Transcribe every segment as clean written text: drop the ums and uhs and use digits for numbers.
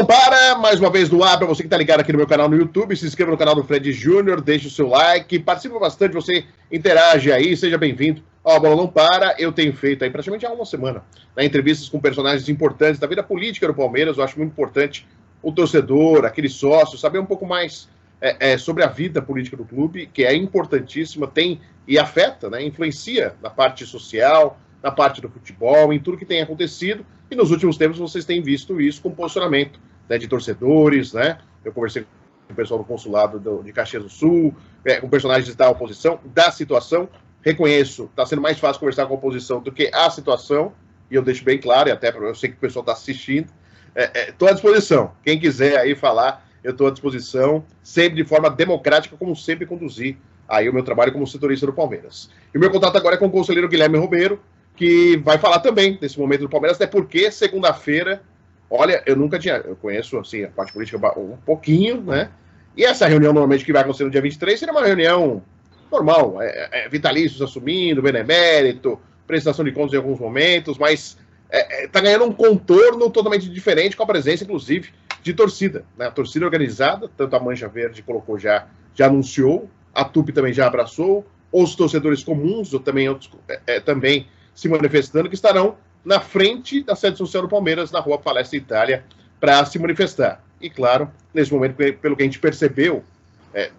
Não para, mais uma vez no ar, para você que está ligado aqui no meu canal no YouTube, se inscreva no canal do Fred Júnior, deixe o seu like, participe bastante, você interage aí, seja bem-vindo ao A Bola Não Para. Eu tenho feito aí praticamente há uma semana, né, entrevistas com personagens importantes da vida política do Palmeiras. Eu acho muito importante o torcedor, aquele sócio, saber um pouco mais sobre a vida política do clube, que é importantíssima, tem e afeta, né, influencia na parte social, na parte do futebol, em tudo que tem acontecido. E nos últimos tempos vocês têm visto isso com posicionamento, né, de torcedores, né? Eu conversei com o pessoal do consulado de Caxias do Sul, com personagens da oposição, da situação. Reconheço, está sendo mais fácil conversar com a oposição do que a situação, e eu deixo bem claro, e até eu sei que o pessoal está assistindo. Estou à disposição. Quem quiser aí falar, eu estou à disposição, sempre de forma democrática, como sempre conduzi aí o meu trabalho como setorista do Palmeiras. E o meu contato agora é com o conselheiro Guilherme Romero, que vai falar também desse momento do Palmeiras, até porque segunda-feira, olha, eu conheço assim, a parte política um pouquinho, né? E essa reunião normalmente que vai acontecer no dia 23 seria uma reunião normal, vitalícios assumindo, benemérito, prestação de contas em alguns momentos, mas tá ganhando um contorno totalmente diferente, com a presença, inclusive, de torcida, né? A torcida organizada, tanto a Mancha Verde colocou já anunciou, a Tupi também já abraçou, os torcedores comuns, ou também outros, também se manifestando, que estarão na frente da sede social do Palmeiras, na Rua Palestra Itália, para se manifestar. E claro, nesse momento, pelo que a gente percebeu,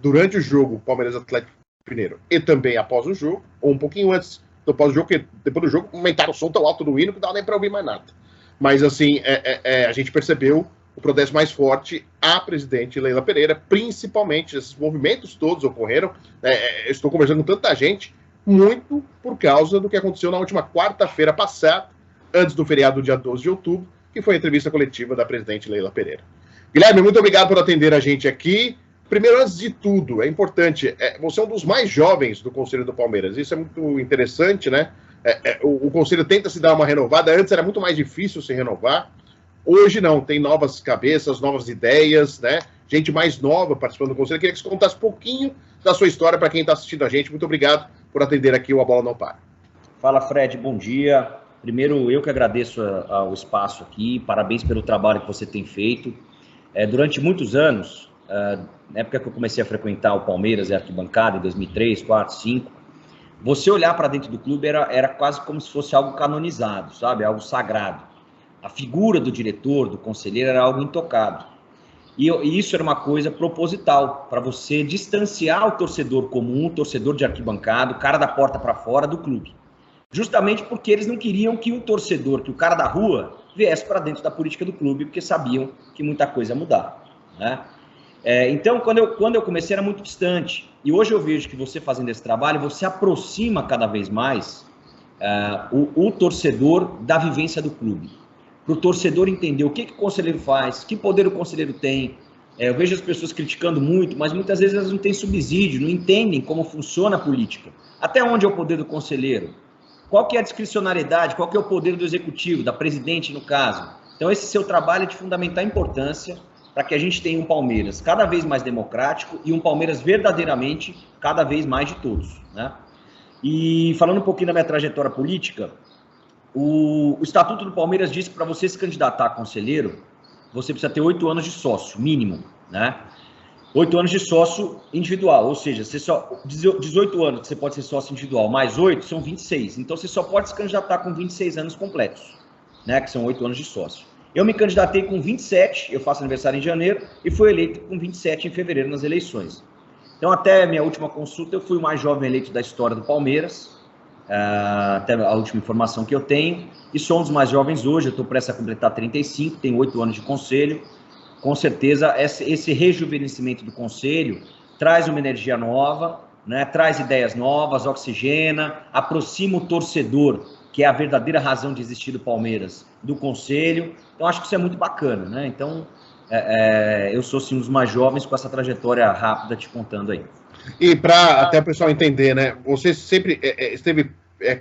durante o jogo Palmeiras Atlético Mineiro e também após o jogo, ou um pouquinho antes do pós-jogo, porque depois do jogo aumentaram o som tão alto do hino que não dava nem para ouvir mais nada. Mas assim, a gente percebeu o protesto mais forte à presidente Leila Pereira, principalmente esses movimentos todos ocorreram. Eu estou conversando com tanta gente, muito por causa do que aconteceu na última quarta-feira passada, antes do feriado do dia 12 de outubro, que foi a entrevista coletiva da presidente Leila Pereira. Guilherme, muito obrigado por atender a gente aqui. Primeiro, antes de tudo, é importante, você é um dos mais jovens do Conselho do Palmeiras, isso é muito interessante, né? O Conselho tenta se dar uma renovada, antes era muito mais difícil se renovar, hoje não, tem novas cabeças, novas ideias, né? Gente mais nova participando do Conselho. Eu queria que você contasse um pouquinho da sua história para quem está assistindo a gente. Muito obrigado por atender aqui o A Bola Não Para. Fala, Fred, bom dia. Primeiro, eu que agradeço o espaço aqui, parabéns pelo trabalho que você tem feito. Durante muitos anos, na época que eu comecei a frequentar o Palmeiras e a arquibancada, em 2003, 2004, 2005, você olhar para dentro do clube era quase como se fosse algo canonizado, sabe? Algo sagrado. A figura do diretor, do conselheiro, era algo intocado. E isso era uma coisa proposital, para você distanciar o torcedor comum, o torcedor de arquibancada, o cara da porta para fora do clube. Justamente porque eles não queriam que o torcedor, que o cara da rua, viesse para dentro da política do clube, porque sabiam que muita coisa ia mudar, né? Então, quando eu comecei, era muito distante. E hoje eu vejo que você fazendo esse trabalho, você aproxima cada vez mais o torcedor da vivência do clube. Para o torcedor entender o que o conselheiro faz, que poder o conselheiro tem. Eu vejo as pessoas criticando muito, mas muitas vezes elas não têm subsídio, não entendem como funciona a política. Até onde é o poder do conselheiro? Qual que é a discricionariedade? Qual que é o poder do executivo, da presidente no caso? Então esse seu trabalho é de fundamental importância para que a gente tenha um Palmeiras cada vez mais democrático e um Palmeiras verdadeiramente cada vez mais de todos, né? E falando um pouquinho da minha trajetória política, o Estatuto do Palmeiras diz que para você se candidatar a conselheiro, você precisa ter 8 anos de sócio, mínimo, né? 8 anos de sócio individual, ou seja, você só 18 anos que você pode ser sócio individual, mais 8 são 26. Então você só pode se candidatar com 26 anos completos, né? Que são 8 anos de sócio. Eu me candidatei com 27, eu faço aniversário em janeiro, e fui eleito com 27 em fevereiro nas eleições. Então até a minha última consulta eu fui o mais jovem eleito da história do Palmeiras, até a última informação que eu tenho, e sou um dos mais jovens hoje, eu estou prestes a completar 35, tenho 8 anos de conselho. Com certeza esse rejuvenescimento do conselho traz uma energia nova, né? Traz ideias novas, oxigena, aproxima o torcedor, que é a verdadeira razão de existir do Palmeiras, do conselho. Então acho que isso é muito bacana, né? Então eu sou sim um dos mais jovens com essa trajetória rápida te contando aí. E para até o pessoal entender, né? Você sempre esteve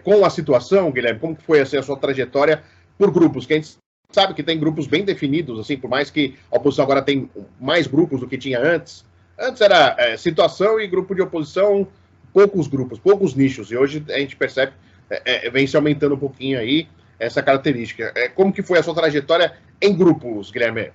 com a situação, Guilherme, como que foi assim, a sua trajetória por grupos? Que a gente sabe que tem grupos bem definidos, assim, por mais que a oposição agora tem mais grupos do que tinha antes. Antes era situação e grupo de oposição, poucos grupos, poucos nichos. E hoje a gente percebe, vem se aumentando um pouquinho aí essa característica. Como que foi a sua trajetória em grupos, Guilherme?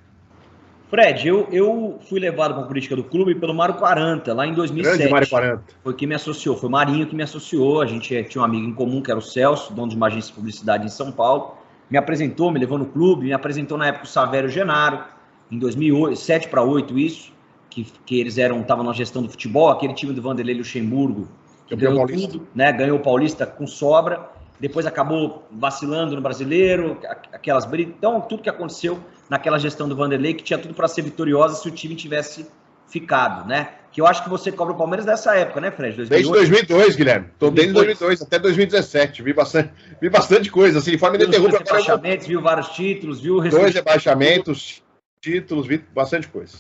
Fred, eu fui levado para a política do clube pelo Mário 40, lá em 2007. Grande Mário 40. Foi quem me associou, foi o Marinho que me associou. A gente tinha um amigo em comum, que era o Celso, dono de uma agência de publicidade em São Paulo. Me apresentou, me levou no clube, me apresentou na época o Savério Genaro, em 2008, 7 para 8 isso, que eles estavam na gestão do futebol, aquele time do Vanderlei Luxemburgo, que ganhou tudo, né? Ganhou o Paulista com sobra, depois acabou vacilando no Brasileiro, aquelas brigas. Então, tudo que aconteceu naquela gestão do Vanderlei, que tinha tudo para ser vitoriosa se o time tivesse ficado, né? Que eu acho que você cobra o Palmeiras dessa época, né, Fred? 2008. Desde 2002, Guilherme. Estou desde 2002 até 2017. Vi bastante coisa. Assim, forma ininterrupta. Viu rebaixamentos, viu vários títulos, viu... 2 rebaixamentos, títulos, vi bastante coisa.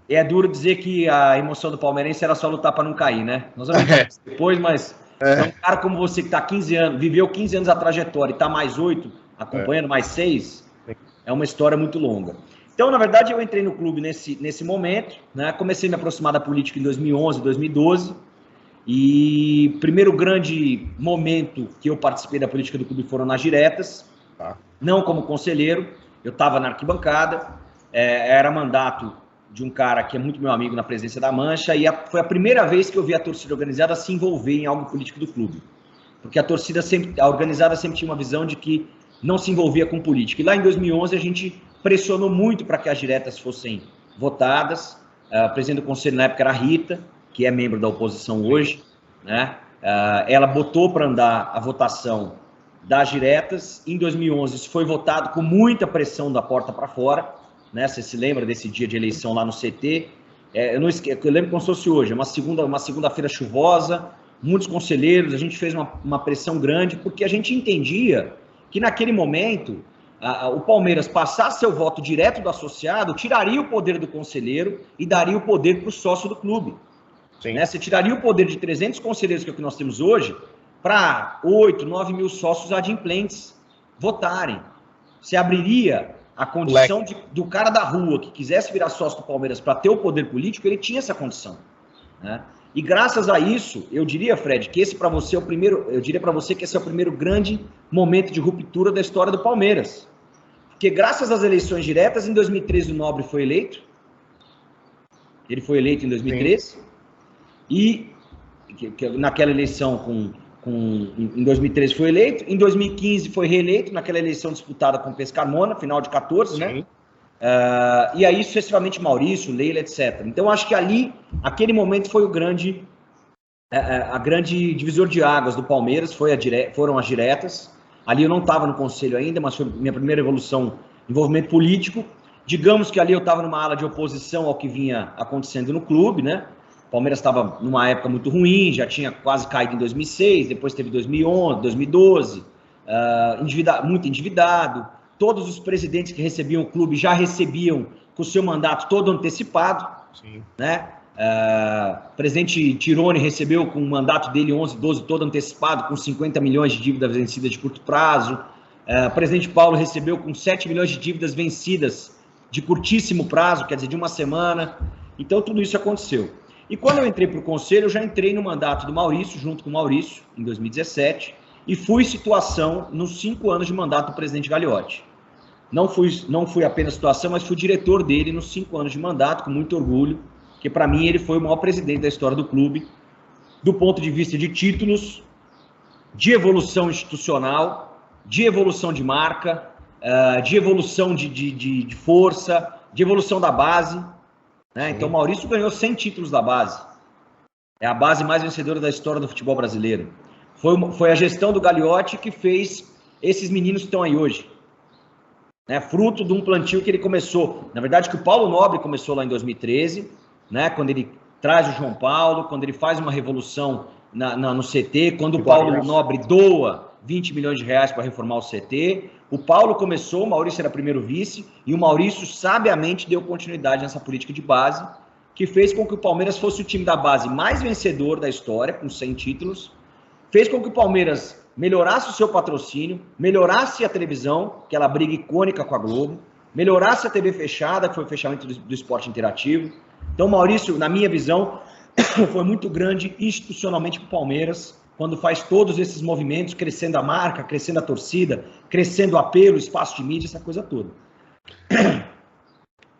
É duro dizer que a emoção do palmeirense era só lutar para não cair, né? Nós vamos ver depois, mas um cara como você que está 15 anos, viveu 15 anos a trajetória e está mais 8, acompanhando mais 6, é uma história muito longa. Então, na verdade, eu entrei no clube nesse momento, né? Comecei a me aproximar da política em 2011, 2012, e primeiro grande momento que eu participei da política do clube foram nas diretas, não como conselheiro, eu estava na arquibancada, era mandato de um cara que é muito meu amigo na presidência da Mancha, e foi a primeira vez que eu vi a torcida organizada se envolver em algo político do clube. Porque a organizada sempre tinha uma visão de que não se envolvia com política. E lá em 2011 a gente pressionou muito para que as diretas fossem votadas. A presidente do conselho na época era a Rita, que é membro da oposição hoje, né? Ela botou para andar a votação das diretas. Em 2011 isso foi votado com muita pressão da porta para fora, né? Você se lembra desse dia de eleição lá no CT? Eu lembro como se fosse hoje, uma segunda-feira chuvosa, muitos conselheiros, a gente fez uma pressão grande, porque a gente entendia que naquele momento o Palmeiras passasse seu voto direto do associado, tiraria o poder do conselheiro e daria o poder para o sócio do clube. Né? Você tiraria o poder de 300 conselheiros, que é o que nós temos hoje, para 8, 9 mil sócios adimplentes votarem. Você abriria a condição do cara da rua que quisesse virar sócio do Palmeiras para ter o poder político, ele tinha essa condição, né? E graças a isso, eu diria, Fred, que esse para você é o primeiro, eu diria para você que esse é o primeiro grande momento de ruptura da história do Palmeiras. Porque graças às eleições diretas, em 2013 o Nobre foi eleito. Ele foi eleito em 2013. Sim. E naquela eleição em 2013 foi eleito, em 2015 foi reeleito, naquela eleição disputada com o Pescarmona, final de 14, sim, né? E aí, sucessivamente, Maurício, Leila, etc. Então, acho que ali, aquele momento foi a grande divisor de águas do Palmeiras, foram as diretas. Ali eu não estava no conselho ainda, mas foi minha primeira envolvimento político. Digamos que ali eu estava numa ala de oposição ao que vinha acontecendo no clube, né? O Palmeiras estava numa época muito ruim, já tinha quase caído em 2006, depois teve 2011, 2012, muito endividado. Todos os presidentes que recebiam o clube já recebiam com o seu mandato todo antecipado. Sim. Né? O presidente Tirone recebeu com o mandato dele 11, 12 todo antecipado, com 50 milhões de dívidas vencidas de curto prazo. O presidente Paulo recebeu com 7 milhões de dívidas vencidas de curtíssimo prazo, quer dizer, de uma semana. Então, tudo isso aconteceu. E quando eu entrei para o conselho, eu já entrei no mandato do Maurício, junto com o Maurício, em 2017, e fui situação nos 5 anos de mandato do presidente Gagliotti. Não fui apenas situação, mas fui diretor dele nos 5 anos de mandato, com muito orgulho, porque para mim ele foi o maior presidente da história do clube, do ponto de vista de títulos, de evolução institucional, de evolução de marca, de evolução de força, de evolução da base. Né? Então, o Maurício ganhou 100 títulos da base. É a base mais vencedora da história do futebol brasileiro. Foi a gestão do Gagliotti que fez esses meninos que estão aí hoje. Né? Fruto de um plantio que ele começou. Na verdade, que o Paulo Nobre começou lá em 2013, né? Quando ele traz o João Paulo, quando ele faz uma revolução no CT, quando o Paulo Nobre doa 20 milhões de reais para reformar o CT. O Paulo começou, o Maurício era primeiro vice, e o Maurício sabiamente deu continuidade nessa política de base, que fez com que o Palmeiras fosse o time da base mais vencedor da história, com 100 títulos, fez com que o Palmeiras melhorasse o seu patrocínio, melhorasse a televisão, que era a briga icônica com a Globo, melhorasse a TV fechada, que foi o fechamento do esporte interativo. Então, o Maurício, na minha visão, foi muito grande institucionalmente para o Palmeiras, quando faz todos esses movimentos, crescendo a marca, crescendo a torcida, crescendo o apelo, espaço de mídia, essa coisa toda.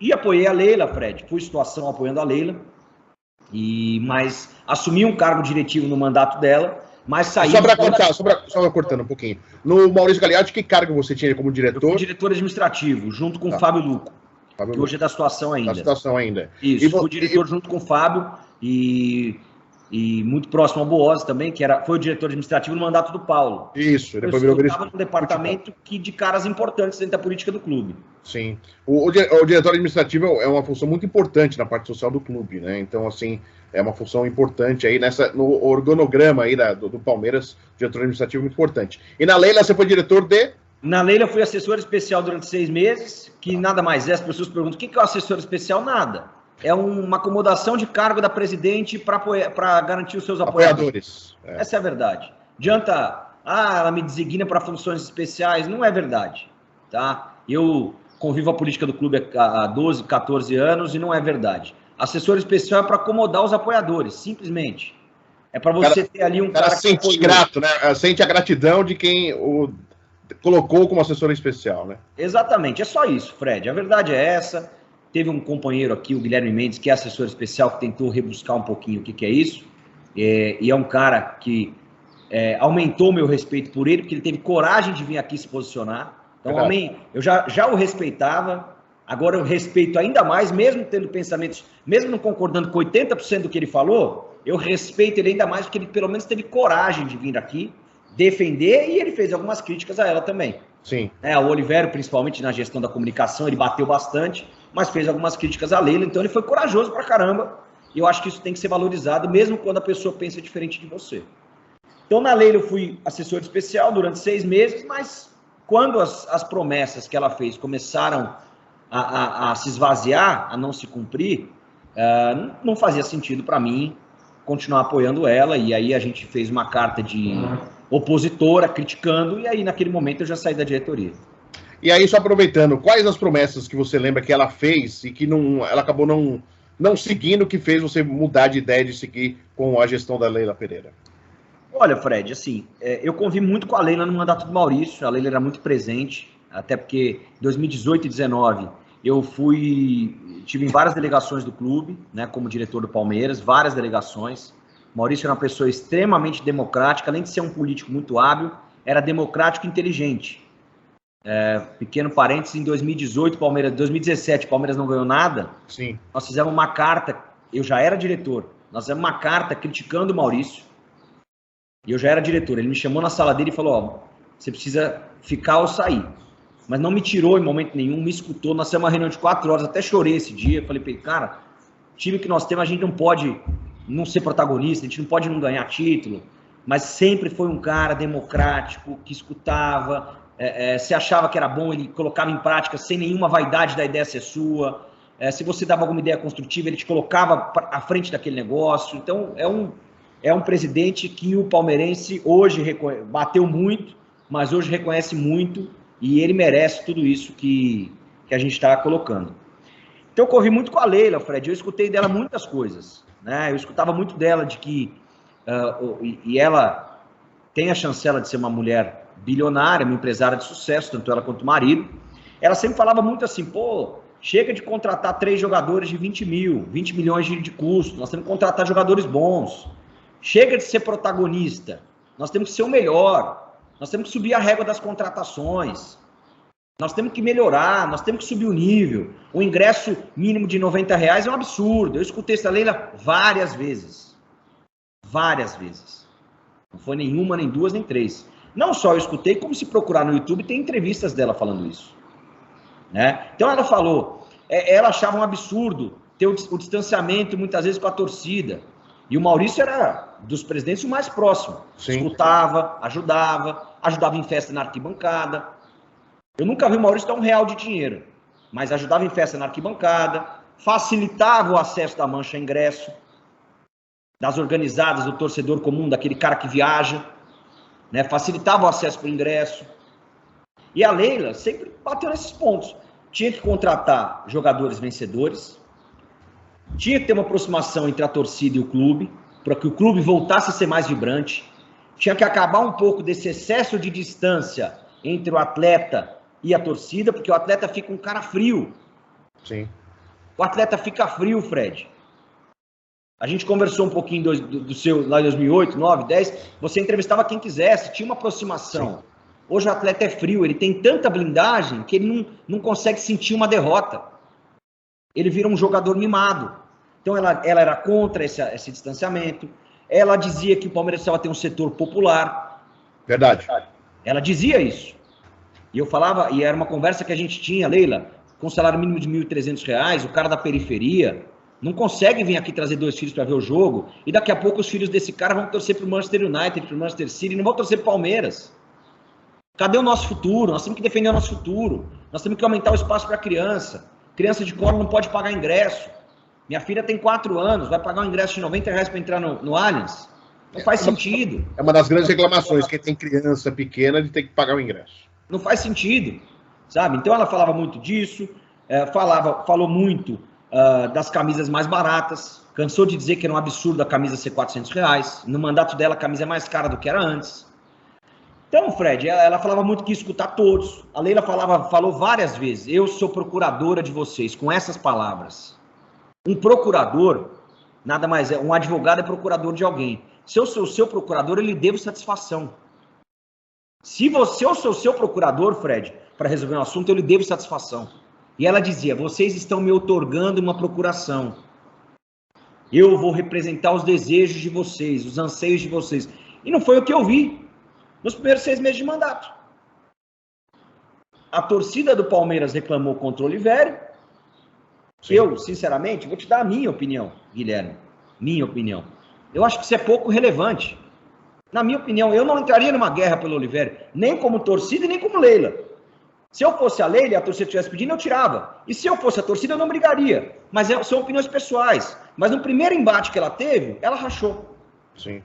E apoiei a Leila, Fred. Fui situação apoiando a Leila. Mas assumi um cargo diretivo no mandato dela, mas saí... Só cortando um pouquinho. No Maurício Gagliardi, que cargo você tinha como diretor? Eu fui diretor administrativo, junto com o Fábio Luco, que hoje é da situação ainda. Da situação ainda. Isso, fui diretor junto com o Fábio e muito próximo ao Boazzi também, que foi o diretor administrativo no mandato do Paulo. Isso, depois eu estava no departamento de caras importantes dentro da política do clube. Sim. O diretor administrativo é uma função muito importante na parte social do clube, né? Então, assim, é uma função importante aí no organograma aí do Palmeiras, o diretor administrativo é muito importante. E na Leila você foi diretor de? Na Leila eu fui assessor especial durante 6 meses, que nada mais é, as pessoas perguntam, o que é o assessor especial? Nada. É uma acomodação de cargo da presidente para garantir os seus apoiadores. Essa é a verdade. Adianta, ela me designa para funções especiais, não é verdade. Tá? Eu convivo a política do clube há 12, 14 anos e não é verdade. Assessor especial é para acomodar os apoiadores, simplesmente. É para você ter ali um cara que sente grato, né? Sente a gratidão de quem o colocou como assessor especial, né? Exatamente, é só isso, Fred. A verdade é essa. Teve um companheiro aqui, o Guilherme Mendes, que é assessor especial, que tentou rebuscar um pouquinho o que é isso. E é um cara que aumentou o meu respeito por ele, porque ele teve coragem de vir aqui se posicionar. Então, eu já o respeitava, agora eu respeito ainda mais, mesmo tendo pensamentos, mesmo não concordando com 80% do que ele falou, eu respeito ele ainda mais, porque ele pelo menos teve coragem de vir aqui, defender, e ele fez algumas críticas a ela também. Sim. O Olivério, principalmente na gestão da comunicação, ele bateu bastante, mas fez algumas críticas a Leila, então ele foi corajoso pra caramba, e eu acho que isso tem que ser valorizado, mesmo quando a pessoa pensa diferente de você. Então, na Leila eu fui assessor especial durante 6 meses, mas quando as promessas que ela fez começaram a se esvaziar, a não se cumprir, não fazia sentido para mim continuar apoiando ela, e aí a gente fez uma carta de opositora, criticando, e aí naquele momento eu já saí da diretoria. E aí, só aproveitando, quais as promessas que você lembra que ela fez e que ela acabou não seguindo, que fez você mudar de ideia de seguir com a gestão da Leila Pereira? Olha, Fred, assim, eu convivi muito com a Leila no mandato do Maurício, a Leila era muito presente, até porque em 2018 e 2019 eu tive em várias delegações do clube, né, como diretor do Palmeiras, várias delegações. O Maurício era uma pessoa extremamente democrática, além de ser um político muito hábil, era democrático e inteligente. Pequeno parênteses, em 2018, 2017, o Palmeiras não ganhou nada. Sim. Nós fizemos uma carta, eu já era diretor, nós fizemos uma carta criticando o Maurício, e eu já era diretor. Ele me chamou na sala dele e falou, você precisa ficar ou sair. Mas não me tirou em momento nenhum, me escutou. Nós fizemos uma reunião de 4 horas, até chorei esse dia. Falei pra ele, cara, o time que nós temos, a gente não pode não ser protagonista, a gente não pode não ganhar título, mas sempre foi um cara democrático, que escutava, se achava que era bom, ele colocava em prática sem nenhuma vaidade da ideia ser sua. Se você dava alguma ideia construtiva, ele te colocava à frente daquele negócio. Então, é um presidente que o palmeirense hoje bateu muito, mas hoje reconhece muito, e ele merece tudo isso que a gente está colocando. Então eu corri muito com a Leila, Fred, eu escutei dela muitas coisas, né? Eu escutava muito dela de que, e ela tem a chancela de ser uma mulher bilionária, uma empresária de sucesso, tanto ela quanto o marido. Ela sempre falava muito assim, chega de contratar 3 jogadores de 20 milhões de custo, nós temos que contratar jogadores bons. Chega de ser protagonista, nós temos que ser o melhor, nós temos que subir a régua das contratações, nós temos que melhorar, nós temos que subir o nível. O ingresso mínimo de R$90 é um absurdo. Eu escutei essa Leila várias vezes. Várias vezes. Não foi nenhuma, nem 2, nem 3. Não só eu escutei, como se procurar no YouTube, tem entrevistas dela falando isso. Né? Então ela falou, ela achava um absurdo ter o distanciamento muitas vezes com a torcida. E o Maurício era dos presidentes o mais próximo. Sim. Escutava, ajudava em festa na arquibancada. Eu nunca vi o Maurício dar R$1 de dinheiro, mas ajudava em festa na arquibancada, facilitava o acesso da mancha a ingresso, das organizadas, do torcedor comum, daquele cara que viaja, né? Facilitava o acesso para o ingresso. E a Leila sempre bateu nesses pontos. Tinha que contratar jogadores vencedores, tinha que ter uma aproximação entre a torcida e o clube, para que o clube voltasse a ser mais vibrante. Tinha que acabar um pouco desse excesso de distância entre o atleta e a torcida, porque o atleta fica um cara frio. Sim. O atleta fica frio, Fred. A gente conversou um pouquinho do seu lá em 2008, 9, 10. Você entrevistava quem quisesse, tinha uma aproximação. Sim. Hoje o atleta é frio, ele tem tanta blindagem que ele não consegue sentir uma derrota. Ele vira um jogador mimado. Então ela era contra esse distanciamento. Ela dizia que o Palmeiras precisava ter um setor popular. Verdade. Ela dizia isso. E eu falava, e era uma conversa que a gente tinha, Leila, com salário mínimo de R$ 1.300, o cara da periferia não consegue vir aqui trazer 2 filhos para ver o jogo, e daqui a pouco os filhos desse cara vão torcer para o Manchester United, para o Manchester City, não vão torcer para o Palmeiras. Cadê o nosso futuro? Nós temos que defender o nosso futuro. Nós temos que aumentar o espaço para a criança. Criança de colo não pode pagar ingresso. Minha filha tem 4 anos, vai pagar um ingresso de R$90 para entrar no Allianz? Não faz sentido. É uma das grandes reclamações, quem tem criança pequena de ter que pagar o ingresso. Não faz sentido, sabe? Então ela falava muito disso, falou muito das camisas mais baratas, cansou de dizer que era um absurdo a camisa ser R$400. No mandato dela, a camisa é mais cara do que era antes. Então, Fred, ela falava muito que ia escutar todos. A Leila falou várias vezes, eu sou procuradora de vocês, com essas palavras. Um procurador, nada mais é, um advogado é procurador de alguém. Se eu sou o seu procurador, eu lhe devo satisfação. Se eu sou o seu procurador, Fred, para resolver um assunto, eu lhe devo satisfação. E ela dizia, vocês estão me outorgando uma procuração. Eu vou representar os desejos de vocês, os anseios de vocês. E não foi o que eu vi nos primeiros 6 meses de mandato. A torcida do Palmeiras reclamou contra o Olivério. Sim. Eu, sinceramente, vou te dar a minha opinião, Guilherme. Minha opinião. Eu acho que isso é pouco relevante. Na minha opinião, eu não entraria numa guerra pelo Olivério, nem como torcida e nem como Leila. Se eu fosse a Leila e a torcida estivesse pedindo, eu tirava. E se eu fosse a torcida, eu não brigaria. Mas são opiniões pessoais. Mas no primeiro embate que ela teve, ela rachou. Sim.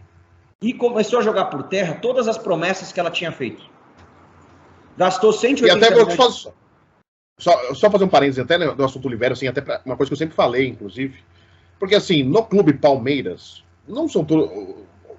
E começou a jogar por terra todas as promessas que ela tinha feito. Gastou 180 milhões. E até só fazer um parênteses até do assunto Olivério, assim, até uma coisa que eu sempre falei, inclusive. Porque assim, no clube Palmeiras, não são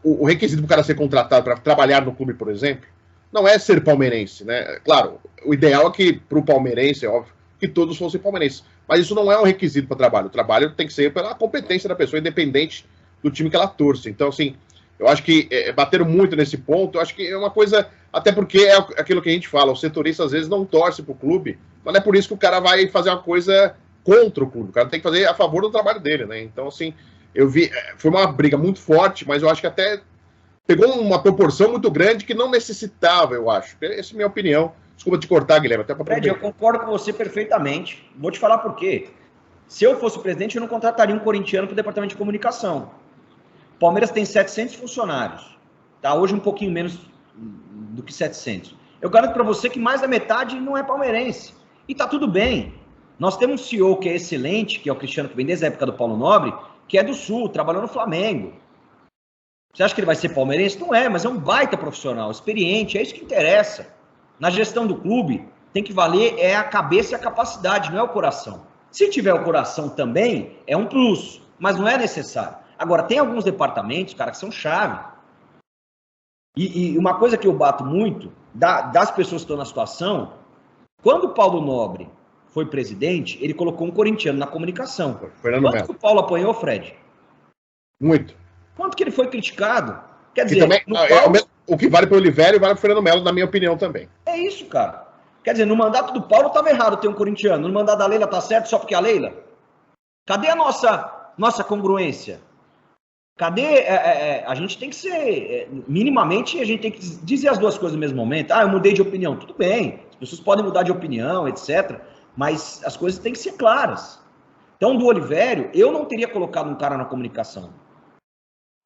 o requisito para o cara ser contratado para trabalhar no clube, por exemplo, não é ser palmeirense, né? Claro, o ideal é que, para o palmeirense, é óbvio, que todos fossem palmeirenses. Mas isso não é um requisito para trabalho. O trabalho tem que ser pela competência da pessoa, independente do time que ela torce. Então, assim, eu acho que bateram muito nesse ponto. Eu acho que é uma coisa, até porque é aquilo que a gente fala, o setorista às vezes não torce para o clube, mas não é por isso que o cara vai fazer uma coisa contra o clube. O cara tem que fazer a favor do trabalho dele, né? Então, assim, eu vi, foi uma briga muito forte, mas eu acho que até pegou uma proporção muito grande que não necessitava, eu acho. Essa é a minha opinião. Desculpa te cortar, Guilherme. Até Fred, eu concordo com você perfeitamente. Vou te falar por quê. Se eu fosse o presidente, eu não contrataria um corintiano para o departamento de comunicação. O Palmeiras tem 700 funcionários. Tá? Hoje um pouquinho menos do que 700. Eu garanto para você que mais da metade não é palmeirense. E tá tudo bem. Nós temos um CEO que é excelente, que é o Cristiano, que vem desde a época do Paulo Nobre, que é do Sul, trabalhou no Flamengo. Você acha que ele vai ser palmeirense? Não é, mas é um baita profissional, experiente, é isso que interessa. Na gestão do clube, tem que valer a cabeça e a capacidade, não é o coração. Se tiver o coração também, é um plus, mas não é necessário. Agora, tem alguns departamentos, cara, que são chave. E uma coisa que eu bato muito, das pessoas que estão na situação, quando o Paulo Nobre foi presidente, ele colocou um corintiano na comunicação. Quanto que o Paulo apanhou, Fred? Muito. Quanto que ele foi criticado? Quer dizer, também, o que vale para o Olivério vale para o Fernando Melo, na minha opinião, também. É isso, cara. Quer dizer, no mandato do Paulo estava errado ter um corintiano. No mandato da Leila tá certo só porque é a Leila? Cadê a nossa congruência? Cadê? A gente tem que ser... minimamente, a gente tem que dizer as duas coisas no mesmo momento. Ah, eu mudei de opinião. Tudo bem. As pessoas podem mudar de opinião, etc. Mas as coisas têm que ser claras. Então, do Olivério, eu não teria colocado um cara na comunicação.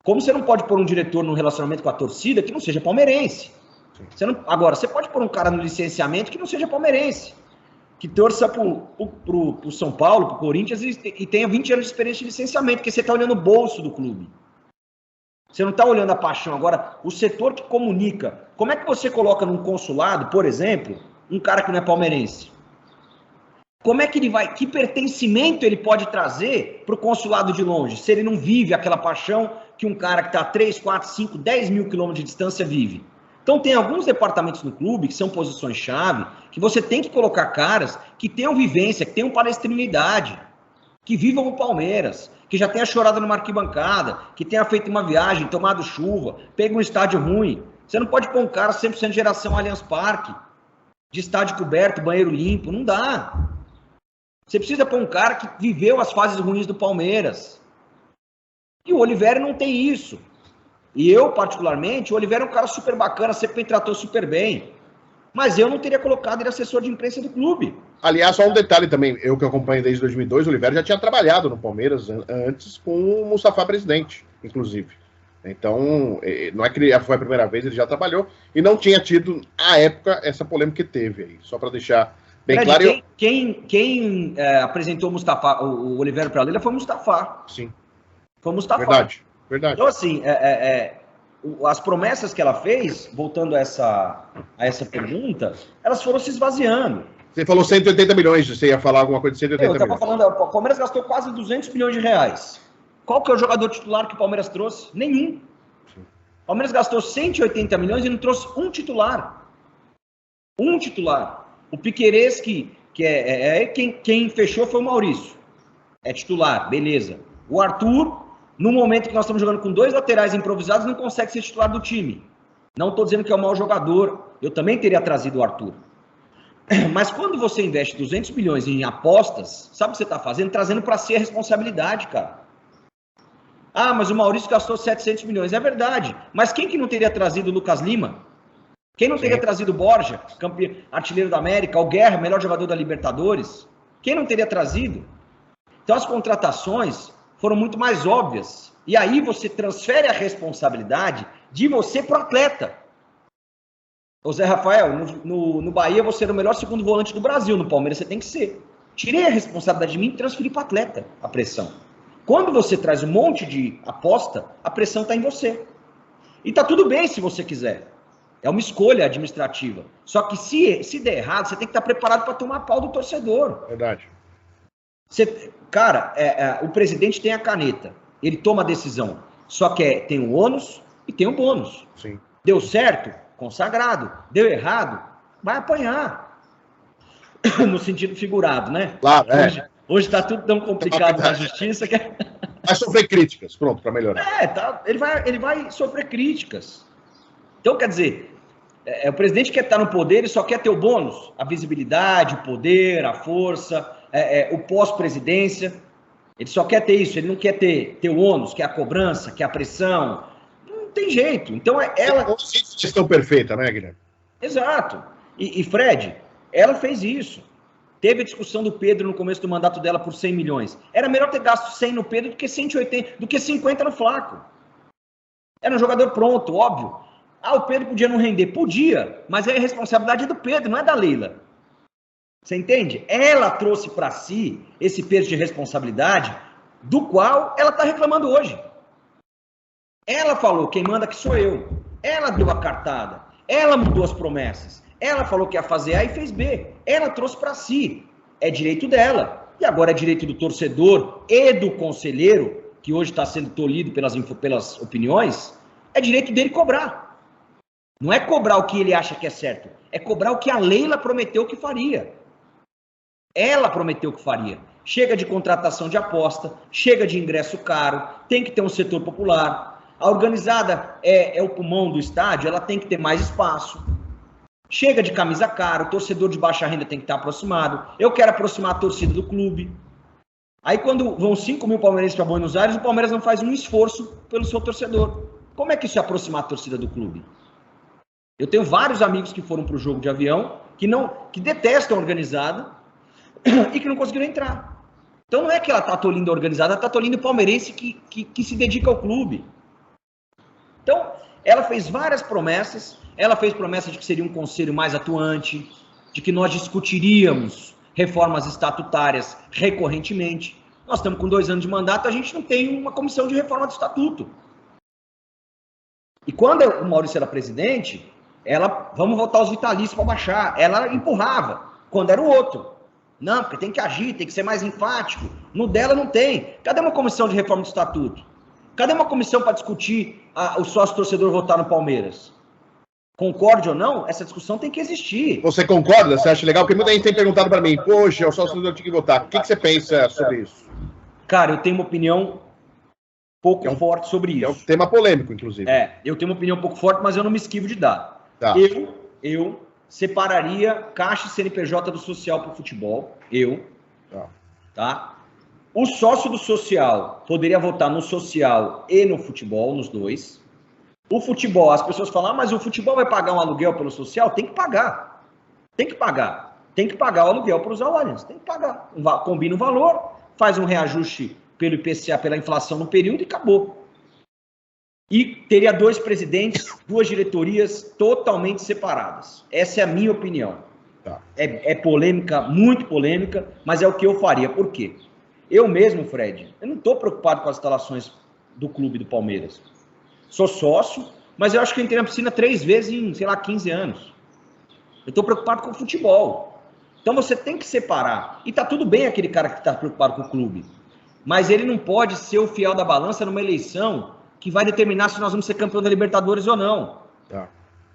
Como você não pode pôr um diretor no relacionamento com a torcida que não seja palmeirense. Agora, você pode pôr um cara no licenciamento que não seja palmeirense. Que torça pro São Paulo, pro Corinthians e tenha 20 anos de experiência de licenciamento, porque você está olhando o bolso do clube. Você não está olhando a paixão. Agora, o setor que comunica. Como é que você coloca num consulado, por exemplo, um cara que não é palmeirense? Como é que ele vai, que pertencimento ele pode trazer para o consulado de longe, se ele não vive aquela paixão que um cara que está a 3, 4, 5, 10 mil quilômetros de distância vive? Então tem alguns departamentos no clube que são posições-chave, que você tem que colocar caras que tenham vivência, que tenham palestrinidade. que vivam o Palmeiras, que já tenha chorado numa arquibancada, que tenha feito uma viagem, tomado chuva, pega um estádio ruim. Você não pode pôr um cara 100% de geração Allianz Parque, de estádio coberto, banheiro limpo, não dá. Você precisa pôr um cara que viveu as fases ruins do Palmeiras. E o Olivério não tem isso. E eu, particularmente, o Olivério é um cara super bacana, sempre me tratou super bem. Mas eu não teria colocado ele assessor de imprensa do clube. Aliás, só um detalhe também, eu que acompanho desde 2002, o Olivério já tinha trabalhado no Palmeiras antes com o Mustafa presidente, inclusive. Então, não é que foi a primeira vez, ele já trabalhou, e não tinha tido, à época, essa polêmica que teve aí, só para deixar bem Fred, claro. Quem apresentou o Olivério para a Leila foi o Mustafa. Sim. Foi o Mustafa. Verdade. Então, assim, as promessas que ela fez, voltando a essa pergunta, elas foram se esvaziando. Você falou 180 milhões, você ia falar alguma coisa de 180 milhões. Eu estava falando, o Palmeiras gastou quase 200 milhões de reais. Qual que é o jogador titular que o Palmeiras trouxe? Nenhum. O Palmeiras gastou 180 milhões e não trouxe um titular. Um titular. O Piquerez, quem fechou foi o Maurício. É titular, beleza. O Arthur, no momento que nós estamos jogando com 2 laterais improvisados, não consegue ser titular do time. Não estou dizendo que é um mau jogador. Eu também teria trazido o Arthur. Mas quando você investe 200 milhões em apostas, sabe o que você está fazendo? Trazendo para si a responsabilidade, cara. Ah, mas o Maurício gastou 700 milhões. É verdade. Mas quem que não teria trazido o Lucas Lima? Quem não teria trazido o Borja, campeão, artilheiro da América, o Guerra, melhor jogador da Libertadores? Quem não teria trazido? Então as contratações foram muito mais óbvias. E aí você transfere a responsabilidade de você para o atleta. Ô Zé Rafael, no Bahia você era o melhor segundo volante do Brasil, no Palmeiras você tem que ser. Tirei a responsabilidade de mim e transferi para o atleta a pressão. Quando você traz um monte de aposta, a pressão está em você. E está tudo bem se você quiser. É uma escolha administrativa. Só que se der errado, você tem que estar preparado para tomar pau do torcedor. Verdade. O presidente tem a caneta. Ele toma a decisão. Só que tem o ônus e tem o bônus. Sim. Deu certo? Consagrado. Deu errado? Vai apanhar. No sentido figurado, né? Claro, Hoje está tudo tão complicado na justiça que... Vai sofrer críticas, pronto, para melhorar. Ele vai sofrer críticas. Então, quer dizer, o presidente quer estar no poder e só quer ter o bônus, a visibilidade, o poder, a força, o pós-presidência. Ele só quer ter isso, ele não quer ter o ônus, que é a cobrança, que é a pressão. Não tem jeito. Então, ela... Não existe gestão perfeita, né, Guilherme? Exato. E Fred, ela fez isso. Teve a discussão do Pedro no começo do mandato dela por 100 milhões. Era melhor ter gasto 100 no Pedro do que 180, do que 50 no Flaco. Era um jogador pronto, óbvio. Ah, o Pedro podia não render? Podia, mas a responsabilidade é do Pedro, não é da Leila. Você entende? Ela trouxe para si esse peso de responsabilidade do qual ela está reclamando hoje. Ela falou, quem manda que sou eu. Ela deu a cartada. Ela mudou as promessas. Ela falou que ia fazer A e fez B. Ela trouxe para si. É direito dela. E agora é direito do torcedor e do conselheiro, que hoje está sendo tolhido pelas opiniões, é direito dele cobrar. Não é cobrar o que ele acha que é certo. É cobrar o que a Leila prometeu que faria. Ela prometeu que faria. Chega de contratação de aposta, chega de ingresso caro, tem que ter um setor popular. A organizada é o pulmão do estádio, ela tem que ter mais espaço. Chega de camisa cara, o torcedor de baixa renda tem que estar aproximado. Eu quero aproximar a torcida do clube. Aí quando vão 5 mil palmeirenses para Buenos Aires, o Palmeiras não faz um esforço pelo seu torcedor. Como é que isso é aproximar a torcida do clube? Eu tenho vários amigos que foram para o jogo de avião, que detestam a organizada e que não conseguiram entrar. Então não é que ela está tolindo a organizada, ela está tolindo o palmeirense que se dedica ao clube. Então, ela fez várias promessas. Ela fez promessa de que seria um conselho mais atuante, de que nós discutiríamos reformas estatutárias recorrentemente. Nós estamos com 2 anos de mandato, a gente não tem uma comissão de reforma do estatuto. E quando o Maurício era presidente, vamos votar os vitalícios para baixar. Ela empurrava, quando era o outro. Não, porque tem que agir, tem que ser mais enfático. No dela não tem. Cadê uma comissão de reforma do estatuto? Cadê uma comissão para discutir o sócio-torcedor votar no Palmeiras? Concorde ou não, essa discussão tem que existir. Você concorda? Você acha legal? Porque muita gente tem perguntado para mim, poxa, o sócio-torcedor tinha que votar. O que você pensa sobre isso? Cara, eu tenho uma opinião pouco forte sobre isso. É um tema polêmico, inclusive. Eu tenho uma opinião um pouco forte, mas eu não me esquivo de dar. Tá. Eu separaria Caixa e CNPJ do social para o futebol. Tá? O sócio do social poderia votar no social e no futebol, nos dois. O futebol, as pessoas falam, mas o futebol vai pagar um aluguel pelo social? Tem que pagar. Tem que pagar. Tem que pagar o aluguel para usar o Allianz. Tem que pagar. Combina o valor, faz um reajuste pelo IPCA, pela inflação no período e acabou. E teria 2 presidentes, 2 diretorias totalmente separadas. Essa é a minha opinião. Tá. É polêmica, muito polêmica, mas é o que eu faria. Por quê? Eu mesmo, Fred, eu não estou preocupado com as instalações do clube do Palmeiras. Sou sócio, mas eu acho que eu entrei na piscina 3 vezes em, 15 anos. Eu estou preocupado com o futebol. Então você tem que separar. E tá tudo bem aquele cara que está preocupado com o clube. Mas ele não pode ser o fiel da balança numa eleição que vai determinar se nós vamos ser campeão da Libertadores ou não. Tá.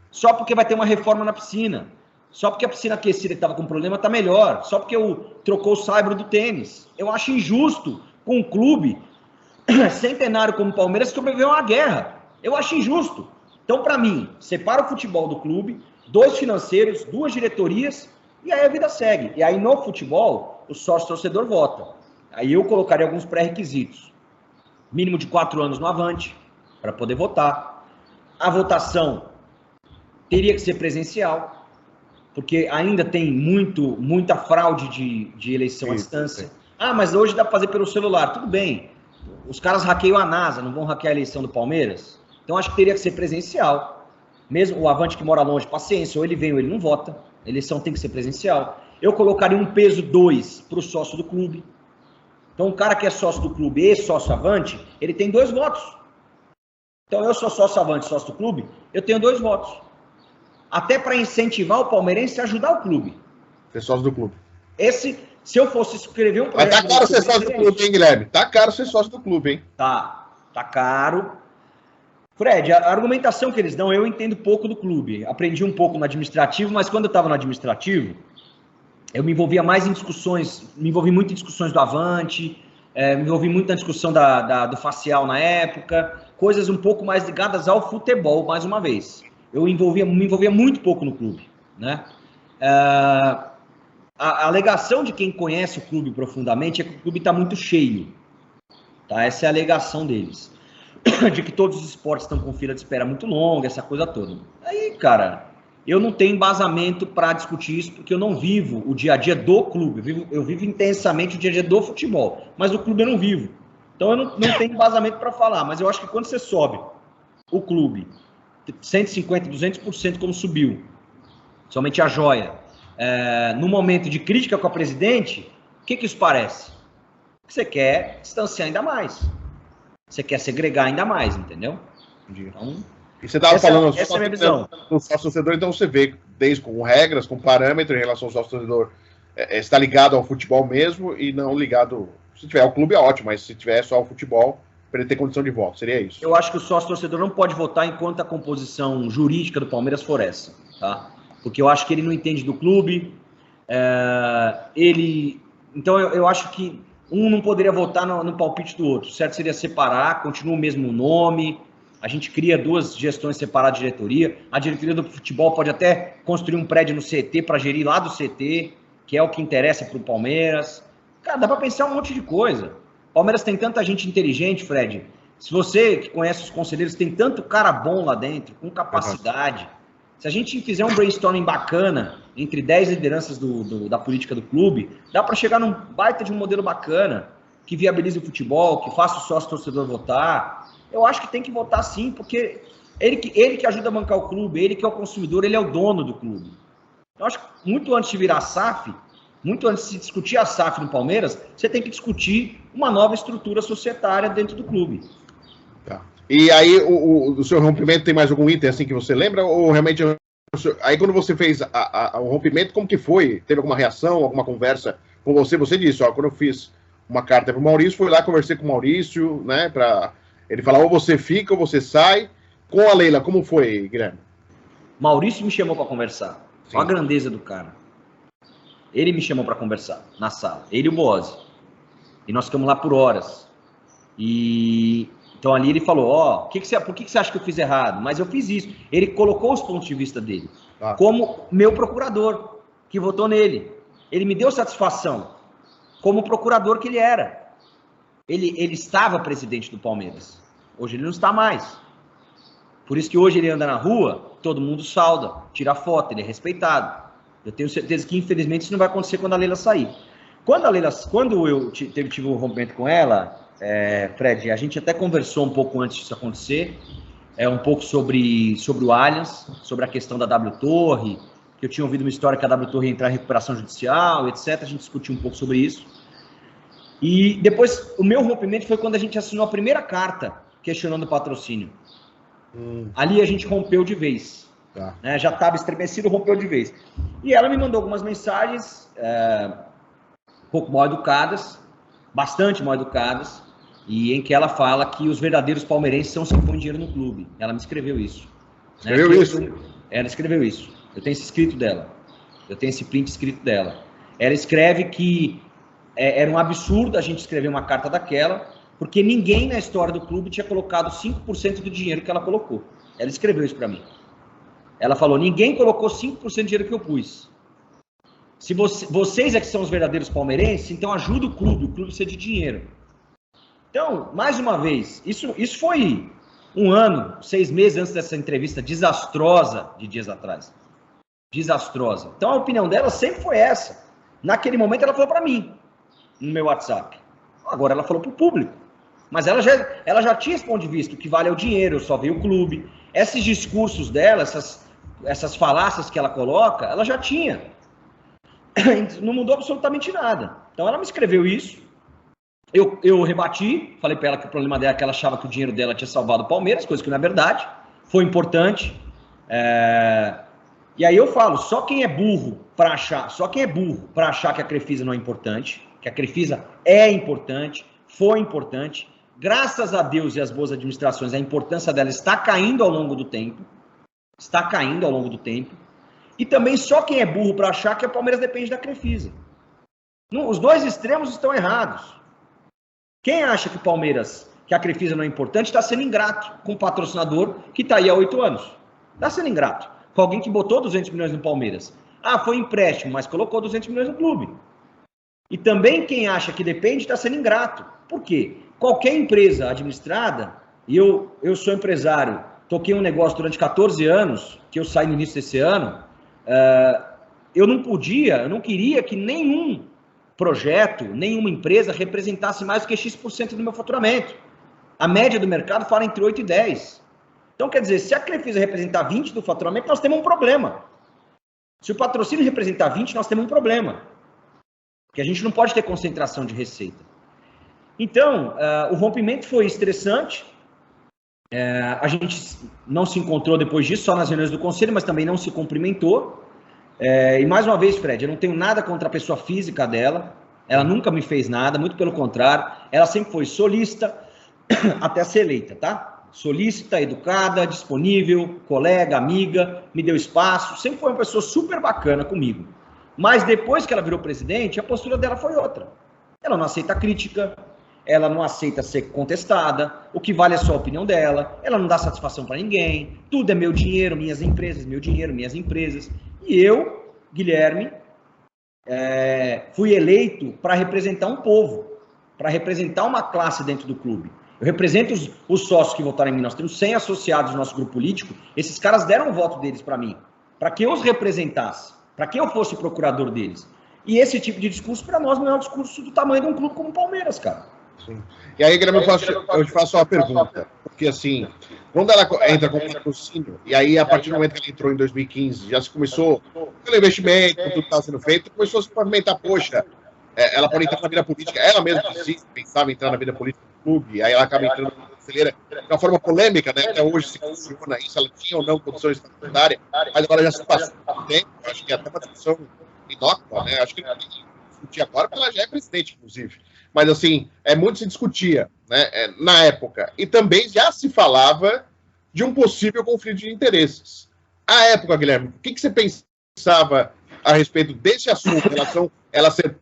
Só porque vai ter uma reforma na piscina. Só porque a piscina aquecida que estava com problema está melhor. Só porque trocou o saibro do tênis. Eu acho injusto com um clube centenário como o Palmeiras sobreviveu a uma guerra. Eu acho injusto. Então, para mim, separa o futebol do clube, 2 financeiros, 2 diretorias, e aí a vida segue. E aí no futebol, o sócio-torcedor vota. Aí eu colocaria alguns pré-requisitos. Mínimo de 4 anos no Avante, para poder votar. A votação teria que ser presencial, porque ainda tem muita fraude de eleição à distância. Mas hoje dá para fazer pelo celular. Tudo bem. Os caras hackeiam a NASA, não vão hackear a eleição do Palmeiras? Então acho que teria que ser presencial. Mesmo o Avante que mora longe, paciência, ou ele vem ou ele não vota. A eleição tem que ser presencial. Eu colocaria um peso 2 para o sócio do clube. Então, um cara que é sócio do clube e sócio Avante, ele tem 2 votos. Então, eu sou sócio Avante, sócio do clube, eu tenho 2 votos. Até para incentivar o palmeirense a ajudar o clube. Ser sócio do clube. Se eu fosse escrever um projeto... Mas tá caro ser sócio do clube, hein, Guilherme? Tá caro ser sócio do clube, hein? Tá caro. Fred, a argumentação que eles dão, eu entendo pouco do clube. Aprendi um pouco no administrativo, mas quando eu estava no administrativo, eu me envolvia mais em discussões, me envolvi muito em discussões do Avante, me envolvi muito na discussão do facial na época, coisas um pouco mais ligadas ao futebol, mais uma vez. Eu me envolvia muito pouco no clube, né? A alegação de quem conhece o clube profundamente é que o clube está muito cheio. Tá? Essa é a alegação deles. De que todos os esportes estão com fila de espera muito longa, essa coisa toda. Aí, cara, eu não tenho embasamento para discutir isso, porque eu não vivo o dia a dia do clube. Eu vivo intensamente o dia a dia do futebol, mas do clube eu não vivo. Então eu não tenho embasamento para falar, mas eu acho que quando você sobe o clube 150%, 200% como subiu, somente a joia, no momento de crítica com a presidente, o que isso parece? Que você quer distanciar ainda mais. Você quer segregar ainda mais, entendeu? Então, e você estava falando essa é a minha visão. Do sócio-torcedor, então você vê, desde com regras, com parâmetros em relação ao sócio-torcedor, está ligado ao futebol mesmo e não ligado... Se tiver ao clube é ótimo, mas se tiver só ao futebol, para ele ter condição de voto, seria isso? Eu acho que o sócio-torcedor não pode votar enquanto a composição jurídica do Palmeiras for essa, tá? Porque eu acho que ele não entende do clube, Então eu acho que um não poderia votar no palpite do outro. O certo seria separar, continua o mesmo nome, a gente cria 2 gestões separadas de diretoria. A diretoria do futebol pode até construir um prédio no CT para gerir lá do CT, que é o que interessa para o Palmeiras. Cara, dá para pensar um monte de coisa. O Palmeiras tem tanta gente inteligente, Fred. Se você que conhece os conselheiros, tem tanto cara bom lá dentro, com capacidade. Se a gente fizer um brainstorming bacana entre 10 lideranças da política do clube, dá para chegar num baita de um modelo bacana, que viabilize o futebol, que faça o sócio-torcedor votar. Eu acho que tem que votar sim, porque ele que ajuda a bancar o clube, ele que é o consumidor, ele é o dono do clube. Eu acho que muito antes de virar SAF, muito antes de se discutir a SAF no Palmeiras, você tem que discutir uma nova estrutura societária dentro do clube. Tá. E aí, o seu rompimento tem mais algum item assim que você lembra? Ou realmente... Aí quando você fez o rompimento, como que foi? Teve alguma reação, alguma conversa com você? Você disse, quando eu fiz uma carta para o Maurício, fui lá, conversei com o Maurício, né, para ele falar ou você fica ou você sai. Com a Leila, como foi, Guilherme? Maurício me chamou para conversar. Sim. Olha a grandeza do cara. Ele me chamou para conversar na sala, ele e o Boazzi. E nós ficamos lá por horas. E então ali ele falou, por que você acha que eu fiz errado? Mas eu fiz isso. Ele colocou os pontos de vista dele, como meu procurador, que votou nele. Ele me deu satisfação, como procurador que ele era. Ele estava presidente do Palmeiras. Hoje ele não está mais. Por isso que hoje ele anda na rua, todo mundo sauda, tira foto, ele é respeitado. Eu tenho certeza que, infelizmente, isso não vai acontecer quando a Leila sair. Quando eu tive um rompimento com ela, Fred, a gente até conversou um pouco antes disso acontecer, um pouco sobre o Allianz, sobre a questão da W Torre, que eu tinha ouvido uma história que a W Torre ia entrar em recuperação judicial, etc. A gente discutiu um pouco sobre isso. E depois, o meu rompimento foi quando a gente assinou a primeira carta questionando o patrocínio. Ali a gente rompeu de vez. Né? Já estava estremecido, rompeu de vez. E ela me mandou algumas mensagens um pouco mal educadas, bastante mal educadas, e em que ela fala que os verdadeiros palmeirenses são os que põem dinheiro no clube. Ela me escreveu isso. Escreveu isso? Ela escreveu isso. Eu tenho esse escrito dela. Eu tenho esse print escrito dela. Ela escreve que era um absurdo a gente escrever uma carta daquela, porque ninguém na história do clube tinha colocado 5% do dinheiro que ela colocou. Ela escreveu isso para mim. Ela falou, ninguém colocou 5% do dinheiro que eu pus. Se vocês é que são os verdadeiros palmeirenses, então ajuda o clube precisa de dinheiro. Então, mais uma vez, isso foi 1 ano, 6 meses antes dessa entrevista desastrosa de dias atrás. Desastrosa. Então a opinião dela sempre foi essa. Naquele momento ela falou para mim, no meu WhatsApp. Agora ela falou para o público. Mas ela já tinha esse ponto de vista, o que vale é o dinheiro, eu só vejo o clube. Esses discursos dela, essas falácias que ela coloca, ela já tinha. Não mudou absolutamente nada. Então ela me escreveu isso, eu rebati, falei para ela que o problema dela é que ela achava que o dinheiro dela tinha salvado o Palmeiras, coisa que não é verdade, foi importante. E aí eu falo, só quem é burro para achar que a Crefisa não é importante, que a Crefisa é importante, foi importante, graças a Deus e às boas administrações, a importância dela está caindo ao longo do tempo, e também só quem é burro para achar que a Palmeiras depende da Crefisa. Os dois extremos estão errados. Quem acha que a Crefisa não é importante, está sendo ingrato com o patrocinador que está aí há 8 anos. Está sendo ingrato com alguém que botou 200 milhões no Palmeiras. Foi empréstimo, mas colocou 200 milhões no clube. E também quem acha que depende está sendo ingrato. Por quê? Qualquer empresa administrada, e eu sou empresário, toquei um negócio durante 14 anos, que eu saí no início desse ano, eu não queria que nenhum projeto, nenhuma empresa representasse mais do que X% do meu faturamento. A média do mercado fala entre 8 e 10. Então, quer dizer, se a Crefisa representar 20 do faturamento, nós temos um problema. Se o patrocínio representar 20, nós temos um problema. Porque a gente não pode ter concentração de receita. Então, o rompimento foi estressante. A gente não se encontrou depois disso, só nas reuniões do conselho, mas também não se cumprimentou. E mais uma vez, Fred, eu não tenho nada contra a pessoa física dela. Ela nunca me fez nada, muito pelo contrário. Ela sempre foi solícita até ser eleita, tá? Solícita, educada, disponível, colega, amiga, me deu espaço. Sempre foi uma pessoa super bacana comigo. Mas depois que ela virou presidente, a postura dela foi outra. Ela não aceita crítica, ela não aceita ser contestada, o que vale é só a opinião dela, ela não dá satisfação para ninguém, tudo é meu dinheiro, minhas empresas, meu dinheiro, minhas empresas. E eu, Guilherme, fui eleito para representar um povo, para representar uma classe dentro do clube. Eu represento os sócios que votaram em mim, nós temos 100 associados no nosso grupo político, esses caras deram o voto deles para mim, para que eu os representasse, para que eu fosse procurador deles. E esse tipo de discurso, para nós, não é um discurso do tamanho de um clube como o Palmeiras, cara. Sim. E aí, Guilherme, eu te faço uma pergunta. Porque, assim, quando ela entra com patrocínio, e aí, a partir do momento que ela entrou em 2015, já se começou, pelo investimento, tudo que estava sendo feito, começou a se movimentar, poxa, ela pode entrar na vida política, ela mesma pensava em entrar na vida política do clube, aí ela acaba entrando na brasileira de uma forma polêmica, né? Até hoje se questiona isso, ela tinha ou não condições estatutárias, mas agora já se passou muito tempo, acho que até uma discussão inócua, né? Acho que não tem que discutir agora, porque ela já é presidente, inclusive. Mas, assim, muito se discutia, né, na época. E também já se falava de um possível conflito de interesses. À época, Guilherme, o que você pensava a respeito desse assunto, em relação a ela ser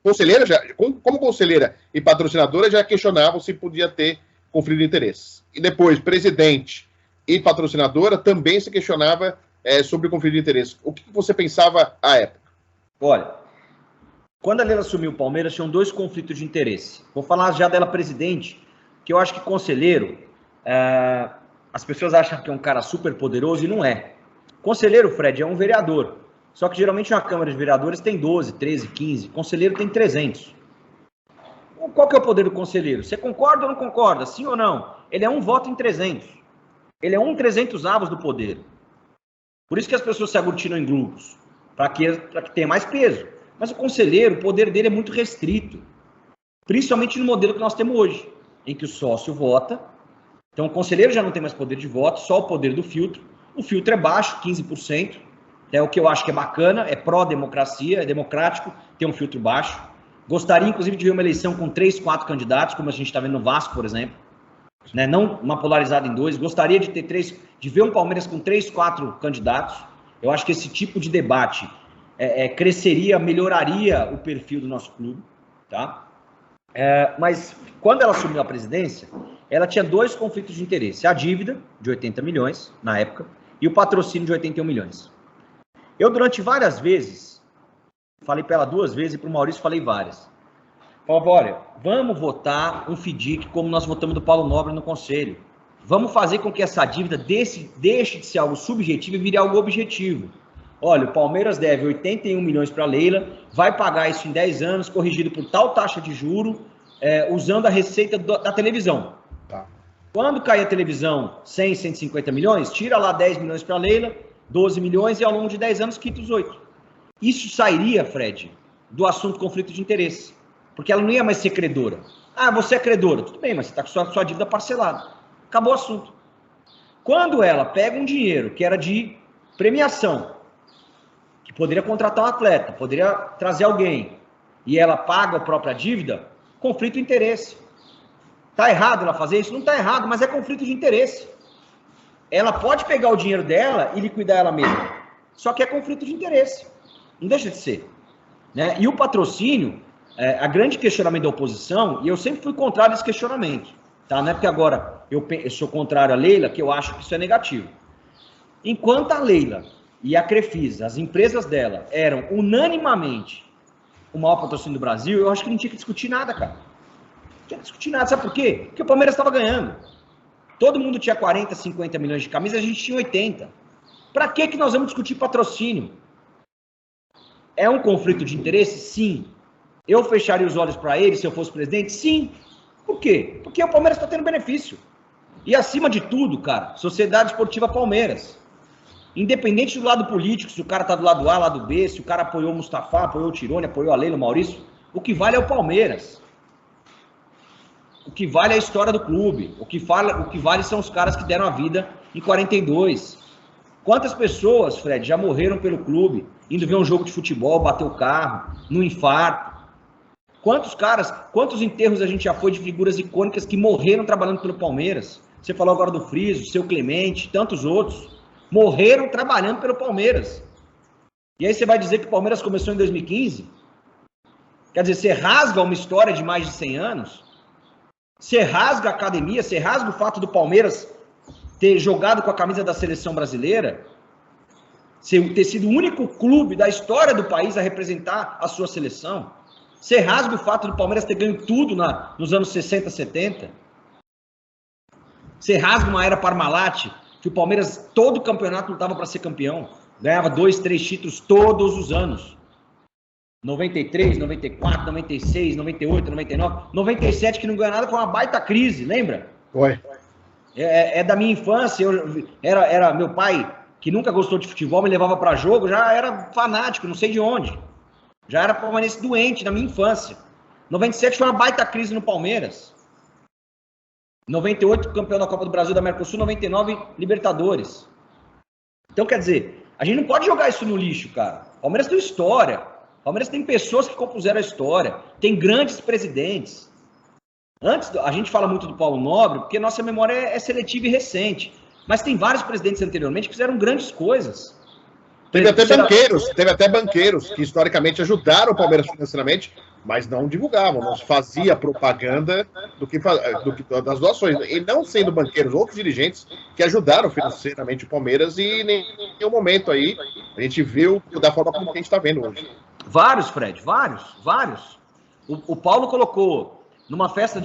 conselheira, como conselheira e patrocinadora, já questionavam se podia ter conflito de interesses. E depois, presidente e patrocinadora também se questionava sobre o conflito de interesses. O que você pensava à época? Olha, quando a Leila assumiu o Palmeiras, tinham 2 conflitos de interesse. Vou falar já dela presidente, que eu acho que conselheiro, as pessoas acham que é um cara super poderoso e não é. Conselheiro, Fred, é um vereador. Só que geralmente uma Câmara de Vereadores tem 12, 13, 15. Conselheiro tem 300. Qual que é o poder do conselheiro? Você concorda ou não concorda? Sim ou não? Ele é um voto em 300. Ele é 300avos do poder. Por isso que as pessoas se aglutinam em grupos, para que tenha mais peso. Mas o conselheiro, o poder dele é muito restrito. Principalmente no modelo que nós temos hoje, em que o sócio vota. Então o conselheiro já não tem mais poder de voto, só o poder do filtro. O filtro é baixo, 15%. É o que eu acho que é bacana, é pró-democracia, é democrático, tem um filtro baixo. Gostaria, inclusive, de ver uma eleição com 3, 4 candidatos, como a gente está vendo no Vasco, por exemplo. Né? Não uma polarizada em 2. Gostaria de ver um Palmeiras com 3, 4 candidatos. Eu acho que esse tipo de debate cresceria, melhoraria o perfil do nosso clube. Tá? Mas quando ela assumiu a presidência, ela tinha 2 conflitos de interesse. A dívida, de 80 milhões, na época, e o patrocínio de 81 milhões. Eu, durante várias vezes, falei para ela 2 vezes e para o Maurício falei várias. Falei, olha, vamos votar um FDIC como nós votamos do Paulo Nobre no Conselho. Vamos fazer com que essa dívida deixe de ser algo subjetivo e vire algo objetivo. Olha, o Palmeiras deve 81 milhões para a Leila, vai pagar isso em 10 anos, corrigido por tal taxa de juro, usando a receita da televisão. Tá. Quando cair a televisão 100, 150 milhões, tira lá 10 milhões para a Leila, 12 milhões e ao longo de 10 anos quita os 8. Isso sairia, Fred, do assunto conflito de interesse. Porque ela não ia mais ser credora. Ah, você é credora. Tudo bem, mas você está com sua dívida parcelada. Acabou o assunto. Quando ela pega um dinheiro que era de premiação, que poderia contratar um atleta, poderia trazer alguém, e ela paga a própria dívida, conflito de interesse. Está errado ela fazer isso? Não está errado, mas é conflito de interesse. Ela pode pegar o dinheiro dela e liquidar ela mesma. Só que é conflito de interesse. Não deixa de ser. Né? E o patrocínio, a grande questionamento da oposição, e eu sempre fui contrário a esse questionamento. Tá? Não é porque agora eu sou contrário à Leila que eu acho que isso é negativo. Enquanto a Leila e a Crefisa, as empresas dela, eram unanimamente o maior patrocínio do Brasil, eu acho que não tinha que discutir nada, cara. Não tinha que discutir nada. Sabe por quê? Porque o Palmeiras estava ganhando. Todo mundo tinha 40, 50 milhões de camisas, a gente tinha 80. Para que nós vamos discutir patrocínio? É um conflito de interesse? Sim. Eu fecharia os olhos para ele se eu fosse presidente? Sim. Por quê? Porque o Palmeiras está tendo benefício. E acima de tudo, cara, Sociedade Esportiva Palmeiras. Independente do lado político, se o cara tá do lado A, lado B, se o cara apoiou o Mustafa, apoiou o Tirone, apoiou a Leila, o Maurício, o que vale é o Palmeiras. O que vale é a história do clube. O que vale são os caras que deram a vida em 42. Quantas pessoas, Fred, já morreram pelo clube, indo ver um jogo de futebol, bater o carro, no infarto? Quantos enterros a gente já foi de figuras icônicas que morreram trabalhando pelo Palmeiras? Você falou agora do Friso, seu Clemente, tantos outros. Morreram trabalhando pelo Palmeiras. E aí você vai dizer que o Palmeiras começou em 2015? Quer dizer, você rasga uma história de mais de 100 anos? Você rasga a academia? Você rasga o fato do Palmeiras ter jogado com a camisa da seleção brasileira? Ter sido o único clube da história do país a representar a sua seleção? Você rasga o fato do Palmeiras ter ganho tudo nos anos 60, 70? Você rasga uma era Parmalat, que o Palmeiras, todo o campeonato lutava para ser campeão. Ganhava 2, 3 títulos todos os anos. 93, 94, 96, 98, 99. 97 que não ganhou nada, foi uma baita crise, lembra? Foi. É da minha infância. Era meu pai, que nunca gostou de futebol, me levava para jogo, já era fanático, não sei de onde. Já era palmeirense doente na minha infância. 97 foi uma baita crise no Palmeiras. 98, campeão da Copa do Brasil da Mercosul, 99, Libertadores. Então, quer dizer, a gente não pode jogar isso no lixo, cara. O Palmeiras tem história. O Palmeiras tem pessoas que compuseram a história. Tem grandes presidentes. Antes, a gente fala muito do Paulo Nobre, porque nossa memória é seletiva e recente. Mas tem vários presidentes anteriormente que fizeram grandes coisas. Teve até banqueiros que historicamente ajudaram o Palmeiras financeiramente, mas não divulgavam, não fazia propaganda das doações. E não sendo banqueiros, outros dirigentes que ajudaram financeiramente o Palmeiras e em nenhum momento aí a gente viu da forma como a gente está vendo hoje. Vários, Fred, vários. O Paulo colocou na festa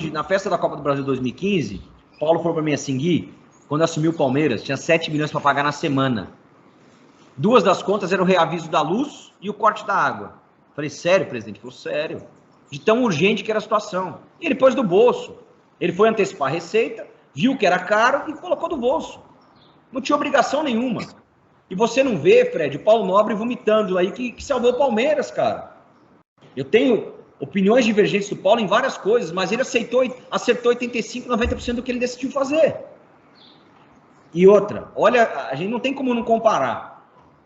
da Copa do Brasil 2015, Paulo falou para mim assim, Gui, quando assumiu o Palmeiras, tinha 7 milhões para pagar na semana. 2 das contas eram o reaviso da luz e o corte da água. Falei, sério, presidente? Ele falou, sério. De tão urgente que era a situação. E ele pôs do bolso. Ele foi antecipar a receita, viu que era caro e colocou do bolso. Não tinha obrigação nenhuma. E você não vê, Fred, o Paulo Nobre vomitando aí que salvou o Palmeiras, cara. Eu tenho opiniões divergentes do Paulo em várias coisas, mas ele acertou 85%, 90% do que ele decidiu fazer. E outra, olha, a gente não tem como não comparar.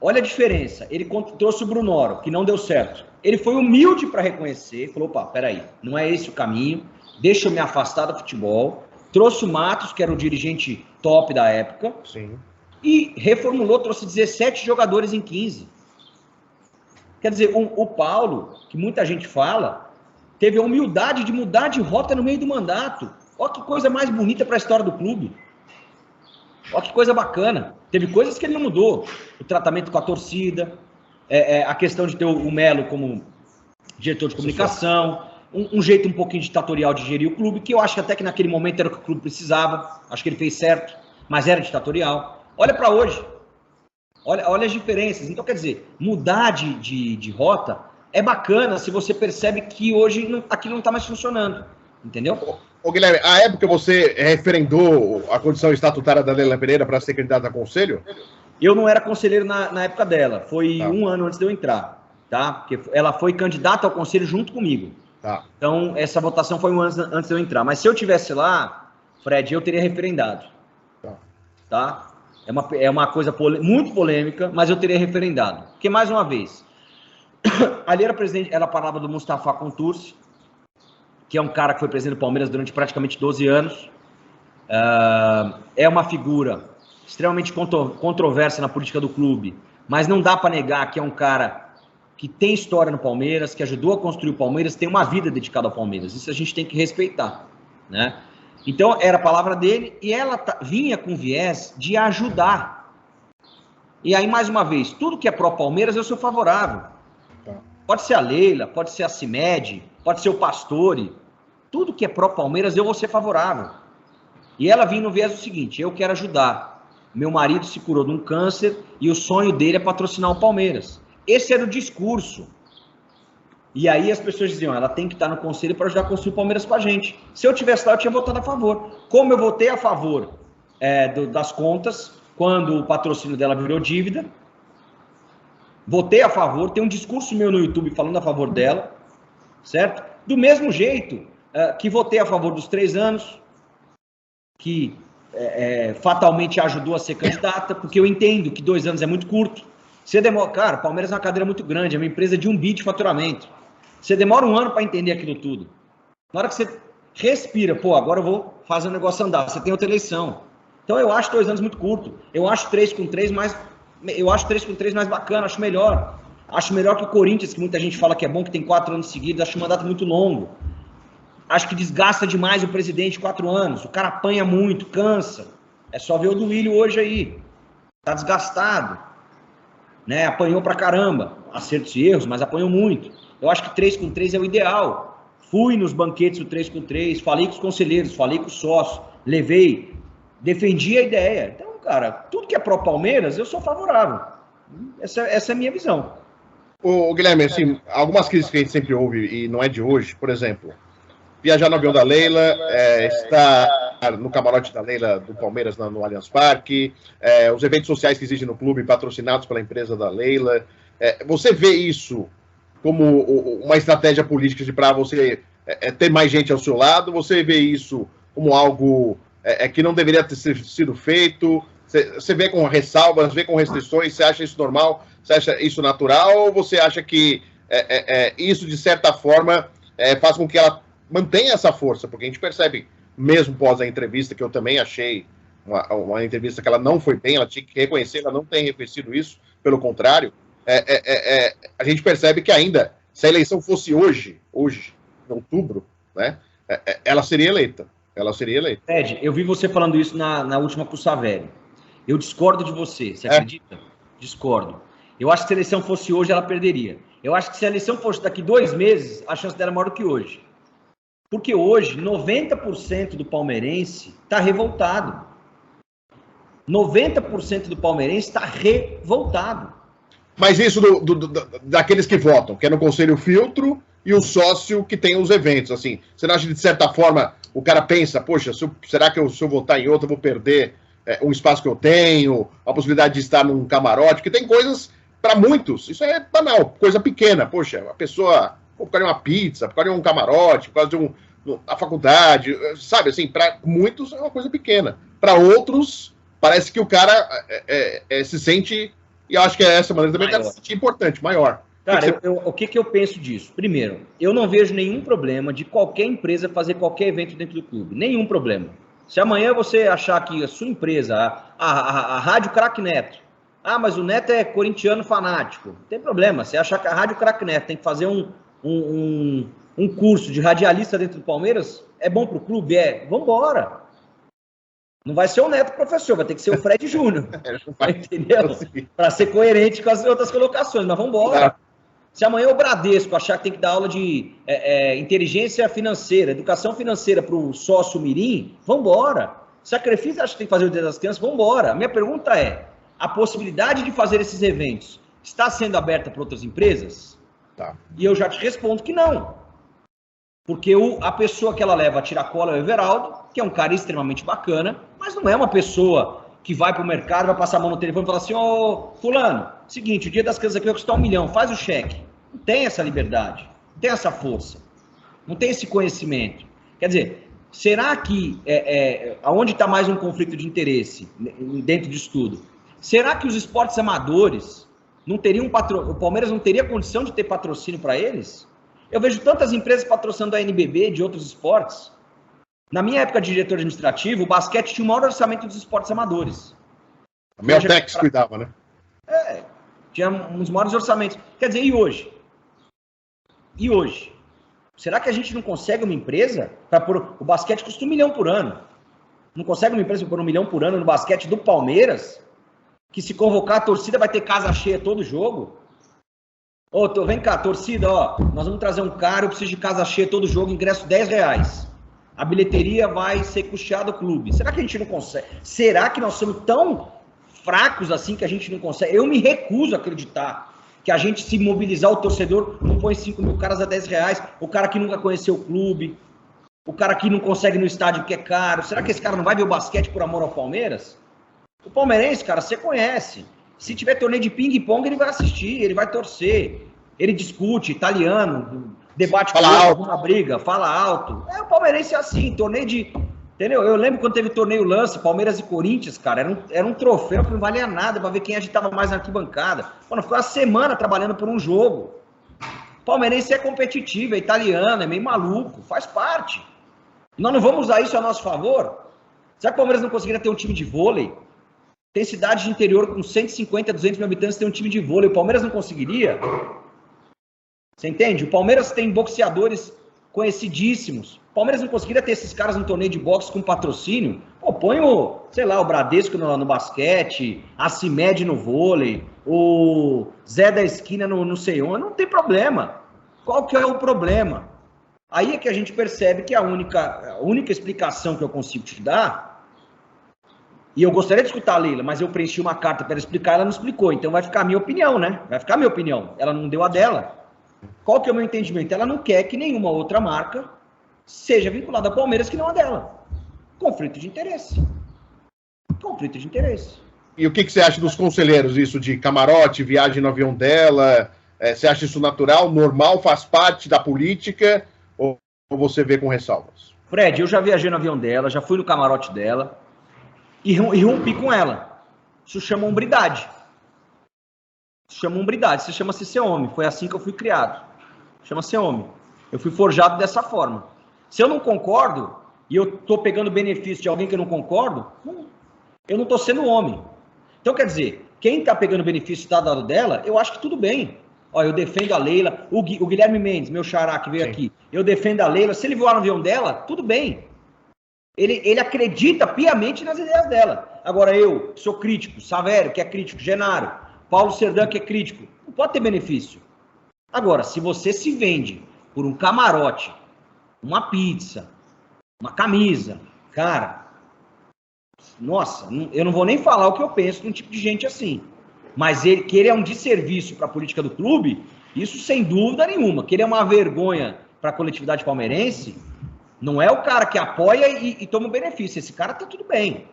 Olha a diferença. Ele trouxe o Brunoro, que não deu certo. Ele foi humilde para reconhecer, falou, opa, peraí, não é esse o caminho, deixa eu me afastar do futebol. Trouxe o Matos, que era o dirigente top da época. Sim. E reformulou, trouxe 17 jogadores em 15. Quer dizer, o Paulo, que muita gente fala, teve a humildade de mudar de rota no meio do mandato. Olha que coisa mais bonita para a história do clube. Olha que coisa bacana. Teve coisas que ele não mudou. O tratamento com a torcida, a questão de ter o Melo como diretor de comunicação, um jeito um pouquinho ditatorial de gerir o clube, que eu acho que até que naquele momento era o que o clube precisava. Acho que ele fez certo, mas era ditatorial. Olha para hoje. Olha as diferenças. Então, quer dizer, mudar de rota é bacana se você percebe que hoje aquilo não está mais funcionando. Entendeu? Ô, Guilherme, a época você referendou a condição estatutária da Leila Pereira para ser candidata a conselho? Eu não era conselheiro na época dela. Foi um ano antes de eu entrar. Tá? Porque ela foi candidata ao conselho junto comigo. Tá. Então, essa votação foi um ano antes de eu entrar. Mas se eu tivesse lá, Fred, eu teria referendado. Tá? É uma coisa muito polêmica, mas eu teria referendado. Porque, mais uma vez, ali era a palavra do Mustafa Contursi, que é um cara que foi presidente do Palmeiras durante praticamente 12 anos. É uma figura extremamente controversa na política do clube, mas não dá para negar que é um cara que tem história no Palmeiras, que ajudou a construir o Palmeiras, tem uma vida dedicada ao Palmeiras. Isso a gente tem que respeitar, né? Então, era a palavra dele e ela vinha com viés de ajudar. E aí, mais uma vez, tudo que é pró-Palmeiras eu sou favorável. Pode ser a Leila, pode ser a Cimed, pode ser o Pastore. Tudo que é pró-Palmeiras eu vou ser favorável. E ela vinha no viés do seguinte, eu quero ajudar. Meu marido se curou de um câncer e o sonho dele é patrocinar o Palmeiras. Esse era o discurso. E aí as pessoas diziam, ela tem que estar no conselho para ajudar a construir o Palmeiras com a gente. Se eu tivesse lá, eu tinha votado a favor. Como eu votei a favor das contas, quando o patrocínio dela virou dívida, votei a favor, tem um discurso meu no YouTube falando a favor dela, certo? Do mesmo jeito que votei a favor dos 3 anos, que fatalmente ajudou a ser candidata, porque eu entendo que 2 anos é muito curto. Você demora, cara, o Palmeiras é uma cadeira muito grande, é uma empresa de 1 bi de faturamento. Você demora 1 ano para entender aquilo tudo. Na hora que você respira, pô, agora eu vou fazer o negócio andar, você tem outra eleição. Então eu acho 2 anos muito curto. Eu acho 3 com 3 mais bacana, acho melhor. Acho melhor que o Corinthians, que muita gente fala que é bom, que tem 4 anos seguidos, acho um mandato muito longo. Acho que desgasta demais o presidente 4 anos. O cara apanha muito, cansa. É só ver o Duílio hoje aí. Tá desgastado. Né? Apanhou pra caramba. Acertos e erros, mas apanhou muito. Eu acho que 3 com 3 é o ideal. Fui nos banquetes do 3 com 3, falei com os conselheiros, falei com os sócios, levei, defendi a ideia. Então, cara, tudo que é pró-Palmeiras, eu sou favorável. Essa é a minha visão. Ô, Guilherme, assim, algumas críticas que a gente sempre ouve, e não é de hoje, por exemplo, viajar no avião da Leila, estar no camarote da Leila do Palmeiras no Allianz Parque, os eventos sociais que existem no clube, patrocinados pela empresa da Leila. Você vê isso como uma estratégia política para você ter mais gente ao seu lado? Você vê isso como algo que não deveria ter sido feito? Você vê com ressalvas, vê com restrições? Você acha isso normal? Você acha isso natural? Ou você acha que isso, de certa forma, faz com que ela mantenha essa força? Porque a gente percebe, mesmo pós a entrevista, que eu também achei uma entrevista que ela não foi bem, ela tinha que reconhecer, ela não tem reconhecido isso, pelo contrário, a gente percebe que ainda, se a eleição fosse hoje, em outubro, né, ela seria eleita. Ed, eu vi você falando isso na última com o Savelli. Eu discordo de você acredita? Discordo. Eu acho que se a eleição fosse hoje, ela perderia. Eu acho que se a eleição fosse daqui 2 meses, a chance dela é maior do que hoje. Porque hoje, 90% do palmeirense está revoltado. 90% do palmeirense está revoltado. Mas isso daqueles que votam, que é no Conselho Filtro e o sócio que tem os eventos, assim. Você não acha que, de certa forma, o cara pensa, poxa, será que se eu votar em outro, eu vou perder um espaço que eu tenho, a possibilidade de estar num camarote? Porque tem coisas, para muitos, isso é banal, coisa pequena. Poxa, a pessoa, por causa de uma pizza, por causa de um camarote, por causa de a faculdade, sabe, assim, para muitos é uma coisa pequena. Para outros, parece que o cara se sente, e eu acho que é essa maneira também, maior. Se sentir importante, maior. Cara, o que eu penso disso? Primeiro, eu não vejo nenhum problema de qualquer empresa fazer qualquer evento dentro do clube. Nenhum problema. Se amanhã você achar que a sua empresa, a Rádio Craque Neto, mas o Neto é corintiano fanático, não tem problema. Você achar que a Rádio Craque Neto tem que fazer um curso de radialista dentro do Palmeiras, é bom pro clube? Vambora. Não vai ser o Neto professor, vai ter que ser o Fred Júnior. Entendeu? Para ser coerente com as outras colocações, mas vambora. Se amanhã o Bradesco achar que tem que dar aula de inteligência financeira, educação financeira para o sócio mirim, vambora. Se a Crefisa acha que tem que fazer o Dia das Crianças, vambora. A minha pergunta é, a possibilidade de fazer esses eventos está sendo aberta para outras empresas? Tá. E eu já te respondo que não. Porque a pessoa que ela leva a tiracola é o Everaldo, que é um cara extremamente bacana, mas não é uma pessoa que vai para o mercado, vai passar a mão no telefone e falar assim, ô, fulano, seguinte, o Dia das Crianças aqui vai custar 1 milhão, faz o cheque. Não tem essa liberdade, não tem essa força, não tem esse conhecimento. Quer dizer, será que, aonde está mais um conflito de interesse dentro disso tudo? Será que os esportes amadores não teriam o Palmeiras não teria condição de ter patrocínio para eles? Eu vejo tantas empresas patrocinando a NBB de outros esportes. Na minha época de diretor administrativo, o basquete tinha o maior orçamento dos esportes amadores. A Meltex cuidava, né? Tinha uns maiores orçamentos. Quer dizer, e hoje? E hoje? Será que a gente não consegue uma empresa para pôr... O basquete custa 1 milhão por ano. Não consegue uma empresa para pôr 1 milhão por ano no basquete do Palmeiras? Que se convocar a torcida vai ter casa cheia todo jogo? Vem cá, torcida, nós vamos trazer um cara, eu preciso de casa cheia todo jogo, ingresso R$10. A bilheteria vai ser custeada do clube. Será que a gente não consegue? Será que nós somos tão fracos assim que a gente não consegue? Eu me recuso a acreditar que a gente, se mobilizar o torcedor, não põe 5 mil caras a R$10, o cara que nunca conheceu o clube, o cara que não consegue ir no estádio porque é caro. Será que esse cara não vai ver o basquete por amor ao Palmeiras? O palmeirense, cara, você conhece. Se tiver torneio de ping-pong, ele vai assistir, ele vai torcer. Ele discute, italiano, debate com alguma briga, fala alto. O palmeirense é assim, torneio de... Entendeu? Eu lembro quando teve torneio lance, Palmeiras e Corinthians, cara, era um troféu que não valia nada para ver quem agitava mais na arquibancada. Mano, ficou uma semana trabalhando por um jogo. O palmeirense é competitivo, é italiano, é meio maluco, faz parte. Nós não vamos usar isso a nosso favor? Será que o Palmeiras não conseguiria ter um time de vôlei? Tem cidade de interior com 150, 200 mil habitantes, tem um time de vôlei. O Palmeiras não conseguiria? Você entende? O Palmeiras tem boxeadores conhecidíssimos. O Palmeiras não conseguiria ter esses caras no torneio de boxe com patrocínio? Põe o Bradesco no basquete, a CIMED no vôlei, o Zé da esquina no não sei onde. Não tem problema. Qual que é o problema? Aí é que a gente percebe que a única explicação que eu consigo te dar... E eu gostaria de escutar a Leila, mas eu preenchi uma carta para ela explicar, ela não explicou. Então vai ficar a minha opinião, né? Vai ficar a minha opinião. Ela não deu a dela. Qual que é o meu entendimento? Ela não quer que nenhuma outra marca seja vinculada ao Palmeiras que não a dela. Conflito de interesse. Conflito de interesse. E o que você acha dos conselheiros? Isso de camarote, viagem no avião dela? Você acha isso natural, normal, faz parte da política? Ou você vê com ressalvas? Fred, eu já viajei no avião dela, já fui no camarote dela. E rompi com ela. Isso chama hombridade. Isso chama hombridade. Isso chama-se ser homem. Foi assim que eu fui criado. Chama-se homem. Eu fui forjado dessa forma. Se eu não concordo, e eu estou pegando benefício de alguém que eu não concordo, eu não estou sendo homem. Então, quer dizer, Quem está pegando benefício do lado dela, eu acho que tudo bem. Ó, eu defendo a Leila, o Guilherme Mendes, meu xará que veio aqui, eu defendo a Leila, se ele voar no avião dela, tudo bem. Ele acredita piamente nas ideias dela. Agora eu, que sou crítico, Savério, que é crítico, Genaro, Paulo Serdã, que é crítico, não pode ter benefício. Agora, se você se vende por um camarote, uma pizza, uma camisa, cara, nossa, eu não vou nem falar o que eu penso de um tipo de gente assim. Mas que ele é um desserviço para a política do clube, isso sem dúvida nenhuma. Que ele é uma vergonha para a coletividade palmeirense, não é o cara que apoia e toma o benefício. Esse cara tá tudo bem.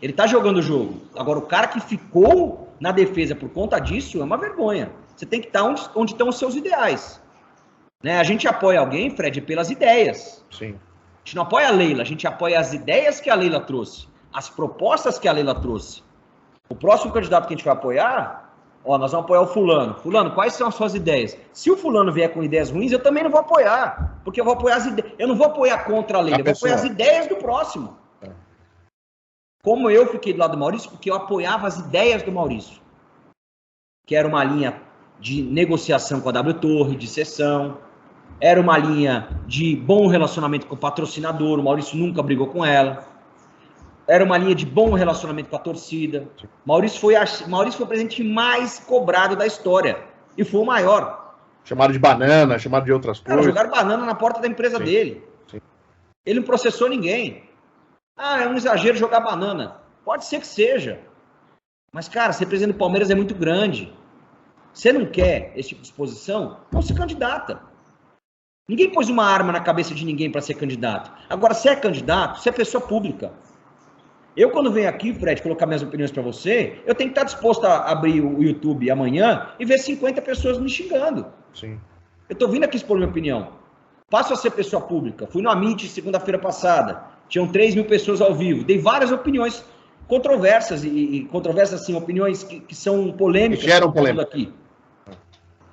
Ele tá jogando o jogo. Agora, o cara que ficou na defesa por conta disso é uma vergonha. Você tem que estar onde estão os seus ideais. Né? A gente apoia alguém, Fred, pelas ideias. Sim. A gente não apoia a Leila, a gente apoia as ideias que a Leila trouxe, as propostas que a Leila trouxe. O próximo candidato que a gente vai apoiar, ó, nós vamos apoiar o fulano. Fulano, quais são as suas ideias? Se o fulano vier com ideias ruins, eu também não vou apoiar. Porque eu vou apoiar as ideias. Eu não vou apoiar contra a Leila, eu vou apoiar as ideias do próximo. Como eu fiquei do lado do Maurício, porque eu apoiava as ideias do Maurício. Que era uma linha de negociação com a W Torre, de cessão. Era uma linha de bom relacionamento com o patrocinador, o Maurício nunca brigou com ela. Era uma linha de bom relacionamento com a torcida. Maurício foi o presidente mais cobrado da história. E foi o maior. Chamaram de banana, chamaram de outras coisas. Jogaram banana na porta da empresa dele. Sim. Ele não processou ninguém. Ah, é um exagero jogar banana. Pode ser que seja. Mas, cara, ser presidente do Palmeiras é muito grande. Você não quer esse tipo de exposição? Não se candidata. Ninguém pôs uma arma na cabeça de ninguém para ser candidato. Agora, se é candidato, você é pessoa pública. Eu, quando venho aqui, Fred, colocar minhas opiniões para você, eu tenho que estar disposto a abrir o YouTube amanhã e ver 50 pessoas me xingando. Sim. Eu estou vindo aqui expor minha opinião. Passo a ser pessoa pública. Fui no Amit segunda-feira passada. Tinham 3.000 pessoas ao vivo. Dei várias opiniões controversas e controversas, assim, opiniões que são polêmicas. Geram polêmica. Aqui.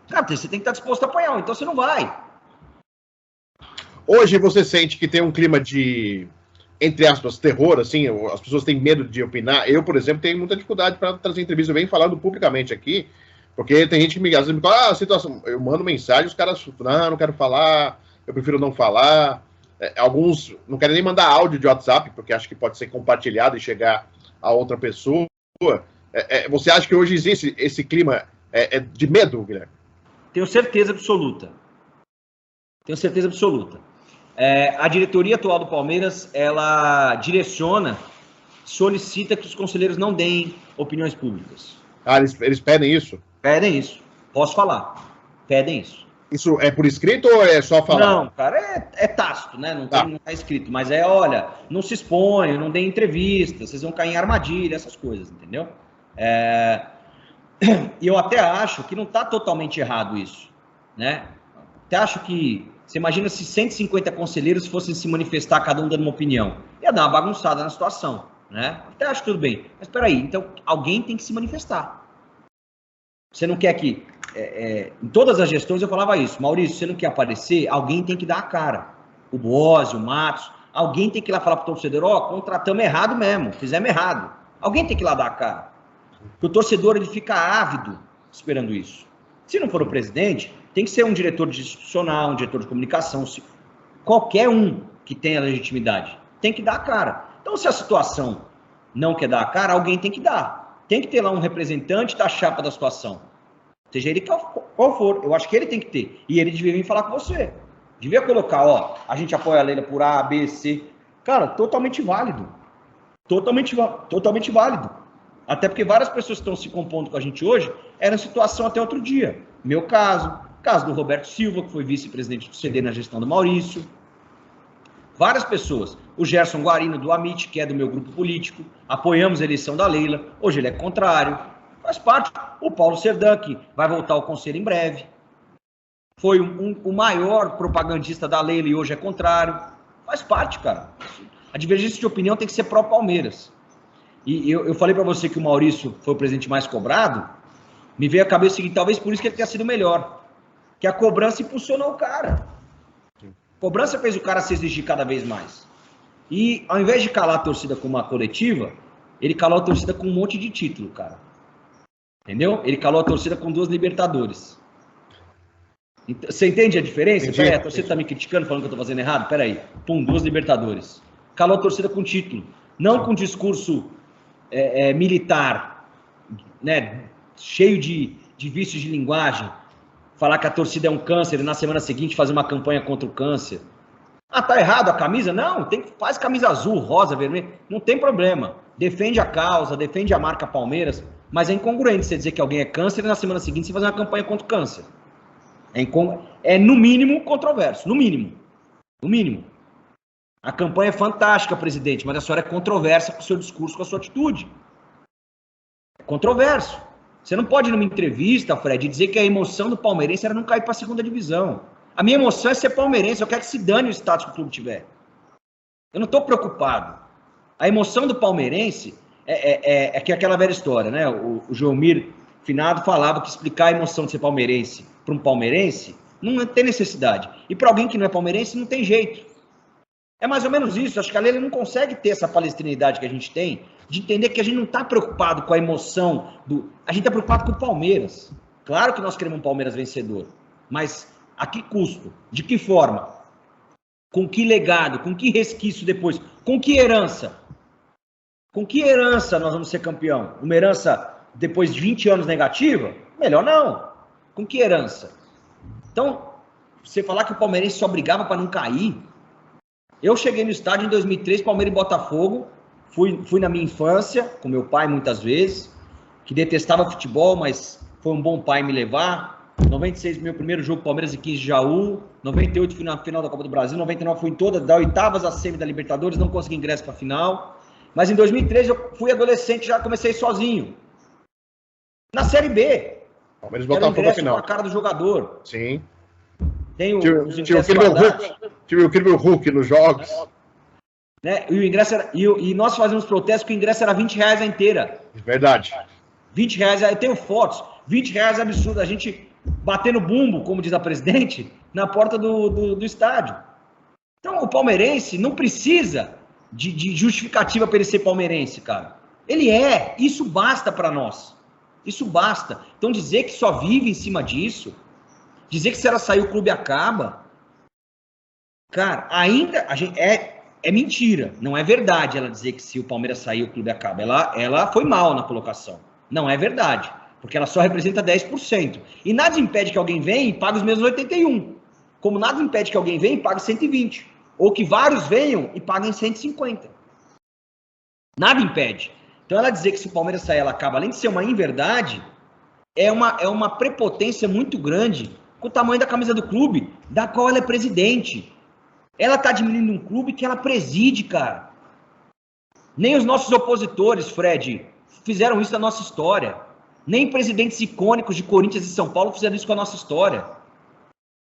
Cara, você tem que estar disposto a apoiar, então você não vai. Hoje você sente que tem um clima de, entre aspas, terror, assim, as pessoas têm medo de opinar. Eu, por exemplo, tenho muita dificuldade para trazer entrevista. Eu venho falando publicamente aqui, porque tem gente que às vezes me fala, situação, eu mando mensagem, os caras, não quero falar, eu prefiro não falar. Alguns não querem nem mandar áudio de WhatsApp, porque acham que pode ser compartilhado e chegar a outra pessoa. Você acha que hoje existe esse clima de medo, Guilherme? Tenho certeza absoluta. Tenho certeza absoluta. A diretoria atual do Palmeiras, ela direciona, solicita que os conselheiros não deem opiniões públicas. Ah, eles pedem isso? Pedem isso. Posso falar. Pedem isso. Isso é por escrito ou é só falar? Não, cara, é tácito, né? Não tá escrito. Mas olha, não se expõe, não dê entrevista, vocês vão cair em armadilha, essas coisas, entendeu? E eu até acho que não está totalmente errado isso, né? Até acho que, você imagina se 150 conselheiros fossem se manifestar, cada um dando uma opinião. Ia dar uma bagunçada na situação, né? Até acho tudo bem. Mas peraí, então alguém tem que se manifestar. Você não quer que... em todas as gestões eu falava isso. Maurício, você não quer aparecer? Alguém tem que dar a cara. O Bozi, o Matos, alguém tem que ir lá falar pro torcedor, contratamos errado mesmo, fizemos errado. Alguém tem que ir lá dar a cara. Porque o torcedor, ele fica ávido esperando isso. Se não for o presidente, tem que ser um diretor institucional, um diretor de comunicação, qualquer um que tenha legitimidade, tem que dar a cara. Então, se a situação não quer dar a cara, alguém tem que dar. Tem que ter lá um representante da chapa da situação. Seja ele qual for, eu acho que ele tem que ter. E ele devia vir falar com você. Devia colocar, a gente apoia a Leila por A, B, C. Cara, totalmente válido. Totalmente válido. Até porque várias pessoas que estão se compondo com a gente hoje eram situação até outro dia. Meu caso do Roberto Silva, que foi vice-presidente do CD na gestão do Maurício. Várias pessoas. O Gerson Guarino, do Amit, que é do meu grupo político. Apoiamos a eleição da Leila. Hoje ele é contrário. Faz parte. O Paulo Serdã, que vai voltar ao conselho em breve. Foi o maior propagandista da Leila e hoje é contrário. Faz parte, cara. A divergência de opinião tem que ser pró-Palmeiras. E eu falei para você que o Maurício foi o presidente mais cobrado. Me veio à cabeça o seguinte, talvez por isso que ele tenha sido melhor. Que a cobrança impulsionou o cara. A cobrança fez o cara se exigir cada vez mais. E ao invés de calar a torcida com uma coletiva, ele calou a torcida com um monte de título, cara. Entendeu? Ele calou a torcida com 2 Libertadores. Você entende a diferença? Peraí, a torcida tá me criticando, falando que eu tô fazendo errado? Peraí. 2 Libertadores. Calou a torcida com título. Não com discurso militar, né? Cheio de vícios de linguagem. Falar que a torcida é um câncer e na semana seguinte fazer uma campanha contra o câncer. Ah, tá errado a camisa? Não, faz camisa azul, rosa, vermelho. Não tem problema. Defende a causa, defende a marca Palmeiras. Mas é incongruente você dizer que alguém é câncer e na semana seguinte você fazer uma campanha contra o câncer. É no mínimo controverso. No mínimo. No mínimo. A campanha é fantástica, presidente, mas a senhora é controversa com o seu discurso, com a sua atitude. É controverso. Você não pode ir numa entrevista, Fred, dizer que a emoção do palmeirense era não cair para a segunda divisão. A minha emoção é ser palmeirense, eu quero que se dane o status que o clube tiver. Eu não estou preocupado. A emoção do palmeirense é que é aquela velha história, né? O Joelmir Finado falava que explicar a emoção de ser palmeirense para um palmeirense não tem necessidade. E para alguém que não é palmeirense não tem jeito. É mais ou menos isso. Acho que a Leila não consegue ter essa palestrinidade que a gente tem, de entender que a gente não está preocupado com a emoção do... A gente está preocupado com o Palmeiras. Claro que nós queremos um Palmeiras vencedor, mas a que custo? De que forma? Com que legado? Com que resquício depois? Com que herança? Com que herança nós vamos ser campeão? Uma herança depois de 20 anos negativa? Melhor não. Com que herança? Então, você falar que o palmeirense só brigava para não cair... Eu cheguei no estádio em 2003, Palmeiras e Botafogo, fui na minha infância, com meu pai muitas vezes, que detestava futebol, mas foi um bom pai me levar. 96, meu primeiro jogo, Palmeiras e 15 de Jaú. 98 fui na final da Copa do Brasil. 99 fui em toda, da oitavas a semi da Libertadores, não consegui ingresso para a final. Mas em 2003 eu fui adolescente, já comecei sozinho. Na Série B. Palmeiras e Botafogo na final. Com a cara do jogador. Sim. Tem tinha o incrível Hulk nos jogos. Né? E o ingresso era, e nós fazíamos protestos que o ingresso era R$20 a inteira. Verdade. R$20, eu tenho fotos. R$20 é absurdo. A gente batendo bumbo, como diz a presidente, na porta do estádio. Então o palmeirense não precisa de justificativa para ele ser palmeirense, cara. Ele é. Isso basta para nós. Isso basta. Então dizer que só vive em cima disso, dizer que se ela sair o clube acaba, cara, ainda a gente é mentira, não é verdade ela dizer que se o Palmeiras sair o clube acaba. Ela foi mal na colocação. Não é verdade, porque ela só representa 10%. E nada impede que alguém venha e pague os mesmos 81. Como nada impede que alguém venha e pague 120. Ou que vários venham e paguem 150. Nada impede. Então ela dizer que se o Palmeiras sair ela acaba, além de ser uma inverdade, é uma prepotência muito grande com o tamanho da camisa do clube, da qual ela é presidente. Ela está diminuindo um clube que ela preside, cara. Nem os nossos opositores, Fred, fizeram isso na nossa história. Nem presidentes icônicos de Corinthians e São Paulo fizeram isso com a nossa história.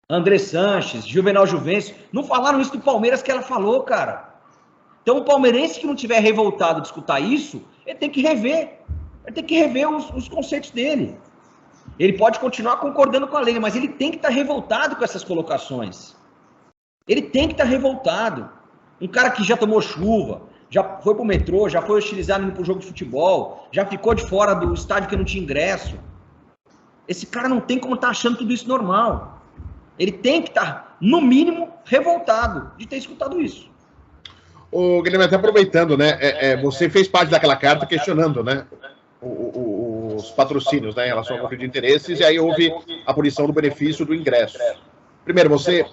André Sanches, Juvenal Juvencio, não falaram isso do Palmeiras que ela falou, cara. Então o palmeirense que não tiver revoltado de escutar isso, ele tem que rever. Ele tem que rever os conceitos dele. Ele pode continuar concordando com a lei, mas ele tem que estar revoltado com essas colocações. Ele tem que estar revoltado. Um cara que já tomou chuva, já foi pro metrô, já foi hostilizado indo pro jogo de futebol, já ficou de fora do estádio que não tinha ingresso. Esse cara não tem como estar achando tudo isso normal. Ele tem que estar, no mínimo, revoltado de ter escutado isso. Ô, Guilherme, até aproveitando, né? Você fez parte daquela carta questionando, né? Os patrocínios, né? Em relação ao conflito de interesses, e aí houve a abolição do benefício do ingresso. Primeiro, você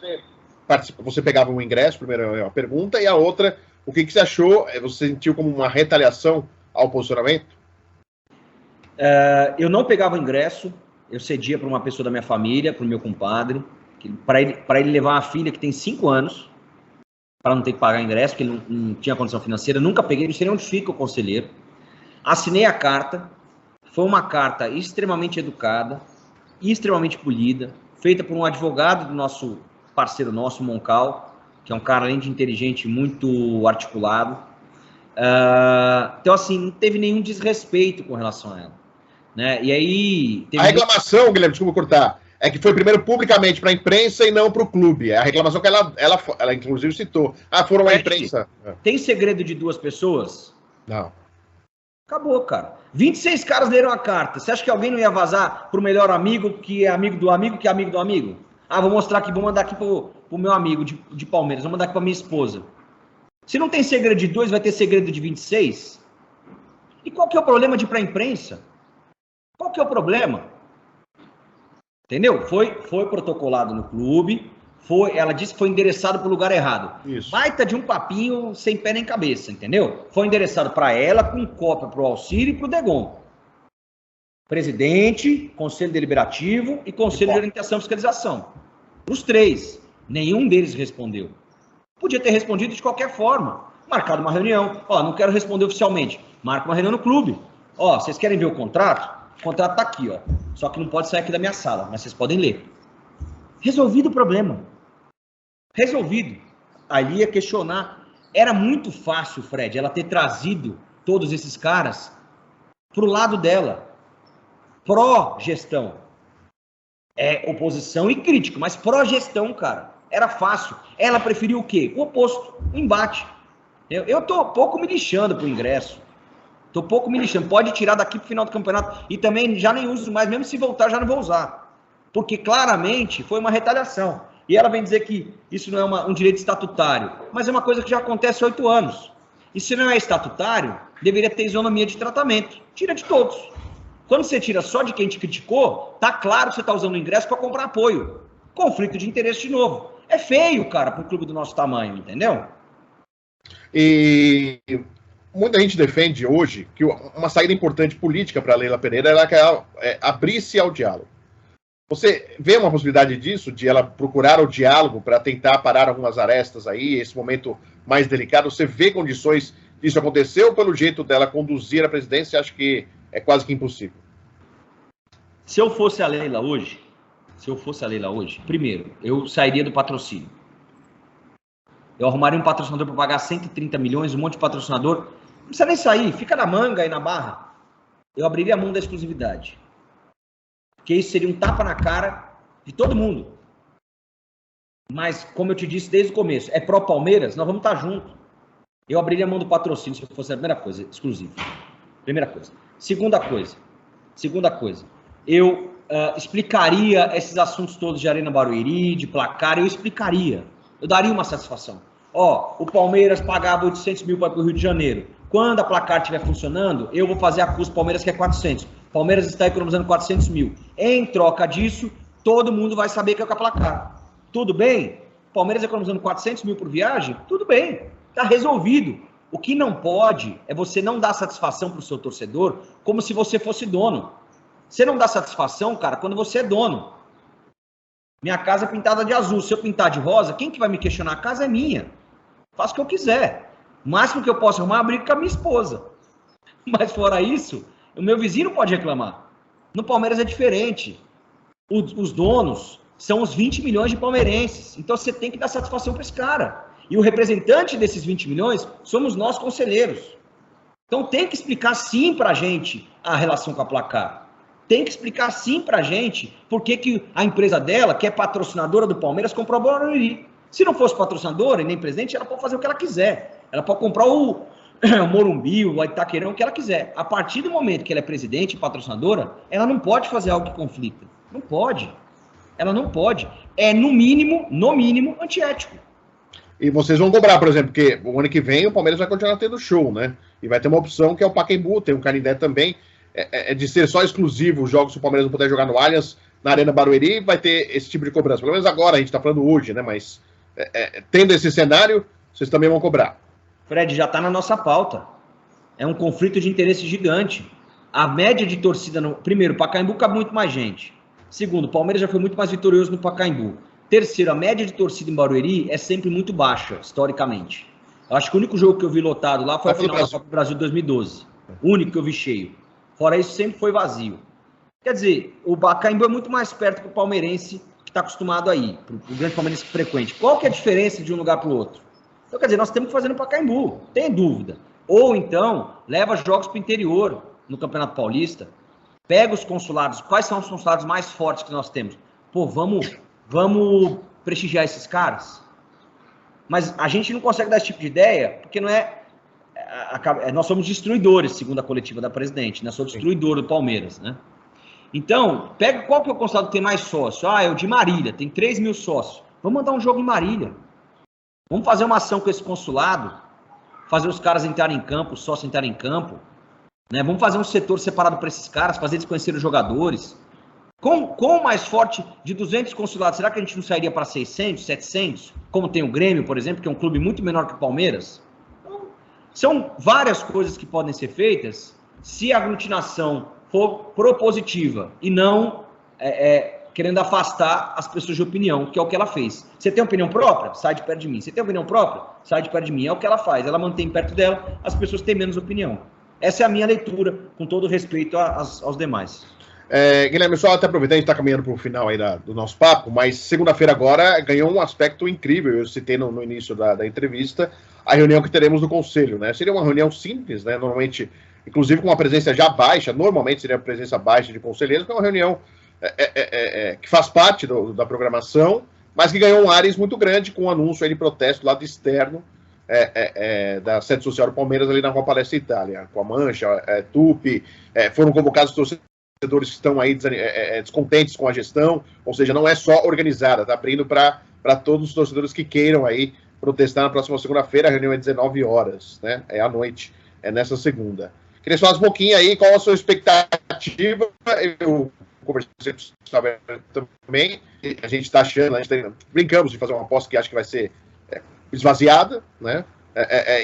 pegava um ingresso, primeiro é uma pergunta, e a outra, o que você achou? Você sentiu como uma retaliação ao posicionamento? Eu não pegava o ingresso, eu cedia para uma pessoa da minha família, para o meu compadre, para ele levar uma filha que tem 5 anos, para não ter que pagar ingresso, porque ele não tinha condição financeira. Nunca peguei, não sei nem onde fica o conselheiro. Assinei a carta, foi uma carta extremamente educada, extremamente polida, feita por um advogado do nosso parceiro nosso, Moncal, que é um cara, além de inteligente, muito articulado. Então, assim, não teve nenhum desrespeito com relação a ela. Né? E aí... A reclamação, Guilherme, desculpa cortar, é que foi primeiro publicamente para a imprensa e não para o clube. A reclamação que ela inclusive citou. Foram a imprensa. Tem segredo de 2 pessoas? Não. Acabou, cara. 26 caras leram a carta. Você acha que alguém não ia vazar pro melhor amigo, que é amigo do amigo, que é amigo do amigo? Ah, vou mostrar aqui, vou mandar aqui pro meu amigo de Palmeiras, vou mandar aqui pra minha esposa. Se não tem segredo de 2, vai ter segredo de 26? E qual que é o problema de ir pra imprensa? Qual que é o problema? Entendeu? Foi protocolado no clube, ela disse que foi endereçado para o lugar errado. Isso. Baita de um papinho sem pé nem cabeça, entendeu? Foi endereçado para ela, com cópia para o Alcírio e para o Degon. Presidente, Conselho Deliberativo e Conselho de Orientação e Fiscalização. Os 3. Nenhum deles respondeu. Podia ter respondido de qualquer forma. Marcado uma reunião. Ó, não quero responder oficialmente. Marca uma reunião no clube. Ó, vocês querem ver o contrato? O contrato tá aqui, ó. Só que não pode sair aqui da minha sala, mas vocês podem ler. Resolvido o problema. Resolvido. Ali ia questionar. Era muito fácil, Fred, ela ter trazido todos esses caras pro lado dela. Pró-gestão. É oposição e crítica, mas pró-gestão, cara. Era fácil. Ela preferiu o quê? O oposto. O embate. Eu tô pouco me lixando pro ingresso. Tô pouco me lixando. Pode tirar daqui pro final do campeonato. E também já nem uso mais. Mesmo se voltar, já não vou usar. Porque claramente foi uma retaliação. E ela vem dizer que isso não é um direito estatutário. Mas é uma coisa que já acontece há 8 anos. E se não é estatutário, deveria ter isonomia de tratamento. Tira de todos. Quando você tira só de quem te criticou, tá claro que você tá usando o ingresso para comprar apoio. Conflito de interesse de novo. É feio, cara, para um clube do nosso tamanho, entendeu? E muita gente defende hoje que uma saída importante política para a Leila Pereira era que ela abrisse ao diálogo. Você vê uma possibilidade disso, de ela procurar o diálogo para tentar parar algumas arestas aí, esse momento mais delicado? Você vê condições disso acontecer ou pelo jeito dela conduzir a presidência, acho que é quase que impossível? Se eu fosse a Leila hoje, primeiro, eu sairia do patrocínio. Eu arrumaria um patrocinador para pagar 130 milhões, um monte de patrocinador. Não precisa nem sair, fica na manga e na barra. Eu abriria a mão da exclusividade. Porque isso seria um tapa na cara de todo mundo. Mas, como eu te disse desde o começo, é pró-Palmeiras, nós vamos estar juntos. Eu abriria a mão do patrocínio se fosse a primeira coisa, exclusivo. Primeira coisa. Segunda coisa, eu explicaria esses assuntos todos de Arena Barueri, de placar, eu explicaria. Eu daria uma satisfação. Ó, o Palmeiras pagava 800 mil para o Rio de Janeiro. Quando a placar estiver funcionando, eu vou fazer a custo Palmeiras, que é 400. Palmeiras está economizando 400 mil. Em troca disso, todo mundo vai saber que é o placar. Tudo bem? Palmeiras economizando 400 mil por viagem? Tudo bem. Está resolvido. O que não pode é você não dar satisfação para o seu torcedor como se você fosse dono. Você não dá satisfação, cara, quando você é dono. Minha casa é pintada de azul. Se eu pintar de rosa, quem que vai me questionar? A casa é minha. Faço o que eu quiser. O máximo que eu posso arrumar é briga com a minha esposa. Mas fora isso, o meu vizinho não pode reclamar. No Palmeiras é diferente. Os donos são os 20 milhões de palmeirenses. Então você tem que dar satisfação para esse cara. E o representante desses 20 milhões somos nós, conselheiros. Então tem que explicar sim para a gente a relação com a placar. Tem que explicar sim pra gente por que a empresa dela, que é patrocinadora do Palmeiras, comprou a Barueri. Se não fosse patrocinadora e nem presidente, ela pode fazer o que ela quiser. Ela pode comprar o Morumbi, o Itaquerão, o que ela quiser. A partir do momento que ela é presidente e patrocinadora, ela não pode fazer algo que conflita. Não pode. Ela não pode. É, no mínimo, antiético. E vocês vão cobrar, por exemplo, porque o ano que vem o Palmeiras vai continuar tendo show, né? E vai ter uma opção que é o Pacaembu, tem o Canindé também. É de ser só exclusivo os jogos que o Palmeiras não puder jogar no Allianz, na Arena Barueri, vai ter esse tipo de cobrança. Pelo menos agora, a gente está falando hoje, né? Mas tendo esse cenário, vocês também vão cobrar. Fred, já está na nossa pauta. É um conflito de interesse gigante. A média de torcida... Primeiro, o Pacaembu cabe muito mais gente. Segundo, o Palmeiras já foi muito mais vitorioso no Pacaembu. Terceiro, a média de torcida em Barueri é sempre muito baixa, historicamente. Eu acho que o único jogo que eu vi lotado lá foi a final da Copa do Brasil de 2012. O único que eu vi cheio. Fora isso, sempre foi vazio. Quer dizer, o Pacaembu é muito mais perto para o palmeirense que está acostumado aí, para o grande palmeirense frequente. Qual que é a diferença de um lugar para o outro? Então, quer dizer, nós temos que fazer no Pacaembu, tem dúvida. Ou então, leva jogos para o interior, no Campeonato Paulista. Pega os consulados. Quais são os consulados mais fortes que nós temos? Pô, vamos prestigiar esses caras? Mas a gente não consegue dar esse tipo de ideia, porque não é... nós somos destruidores, segundo a coletiva da presidente, né? Sou destruidor do Palmeiras, né? Então, pega qual que é o consulado que tem mais sócio? Ah, é o de Marília, tem 3 mil sócios. Vamos mandar um jogo em Marília. Vamos fazer uma ação com esse consulado, fazer os caras entrarem em campo, os sócios entrarem em campo, né? Vamos fazer um setor separado para esses caras, fazer eles conhecerem os jogadores. Com o mais forte de 200 consulados, será que a gente não sairia para 600, 700? Como tem o Grêmio, por exemplo, que é um clube muito menor que o Palmeiras? Então, são várias coisas que podem ser feitas se a aglutinação for propositiva e não querendo afastar as pessoas de opinião, que é o que ela fez. Você tem opinião própria? Sai de perto de mim. Você tem opinião própria? Sai de perto de mim. É o que ela faz. Ela mantém perto dela, as pessoas têm menos opinião. Essa é a minha leitura, com todo respeito aos demais. Guilherme, só até aproveitando, a gente está caminhando para o final aí do nosso papo, mas segunda-feira agora ganhou um aspecto incrível. Eu citei no início da entrevista a reunião que teremos no Conselho, né? Seria uma reunião simples, né? Normalmente, inclusive com uma presença já baixa, normalmente seria a presença baixa de conselheiros, que é uma reunião que faz parte da programação, mas que ganhou um ares muito grande com um anúncio aí de protesto do lado externo da sede social do Palmeiras ali na Rua Palestra Itália, com a Mancha, Tupi, foram convocados torcedores que estão aí descontentes com a gestão, ou seja, não é só organizada, está abrindo para todos os torcedores que queiram aí protestar na próxima segunda-feira. A reunião é 19 horas, né? É à noite, nessa segunda. Queria falar um pouquinho aí, qual a sua expectativa? Eu conversei também, a gente está achando, brincamos de fazer uma aposta que acho que vai ser esvaziada, né?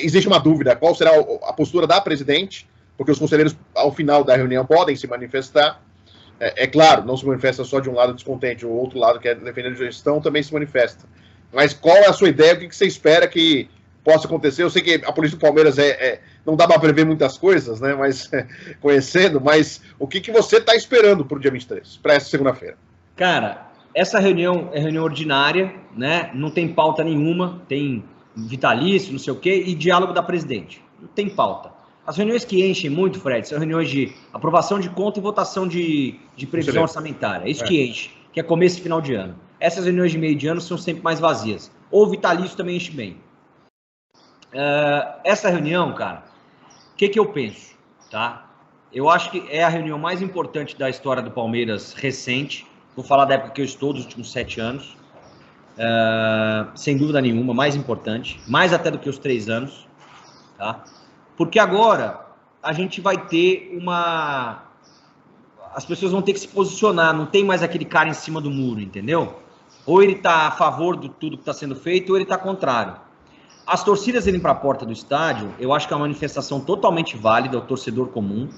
Existe uma dúvida, qual será a postura da presidente, porque os conselheiros, ao final da reunião, podem se manifestar. Claro, não se manifesta só de um lado descontente, o outro lado que é defendendo a gestão também se manifesta. Mas qual é a sua ideia, o que você espera que possa acontecer? Eu sei que a política do Palmeiras não dá para prever muitas coisas, né? Mas conhecendo, mas o que você está esperando para o dia 23, para essa segunda-feira? Cara, essa reunião é reunião ordinária, né? Não tem pauta nenhuma, tem vitalício, não sei o quê, e diálogo da presidente. Não tem pauta. As reuniões que enchem muito, Fred, são reuniões de aprovação de conta e votação de previsão orçamentária. É isso que enche, que é começo e final de ano. Essas reuniões de meio de ano são sempre mais vazias. Ou vitalício também enche bem. Essa reunião, cara, o que eu penso, tá? Eu acho que é a reunião mais importante da história do Palmeiras recente. Vou falar da época que eu estou, dos últimos 7 anos. Sem dúvida nenhuma, mais importante. Mais até do que os 3 anos, tá? Porque agora a gente vai ter as pessoas vão ter que se posicionar, não tem mais aquele cara em cima do muro, entendeu? Ou ele está a favor de tudo que está sendo feito, ou ele está contrário. As torcidas irem para a porta do estádio, eu acho que é uma manifestação totalmente válida, o torcedor comum,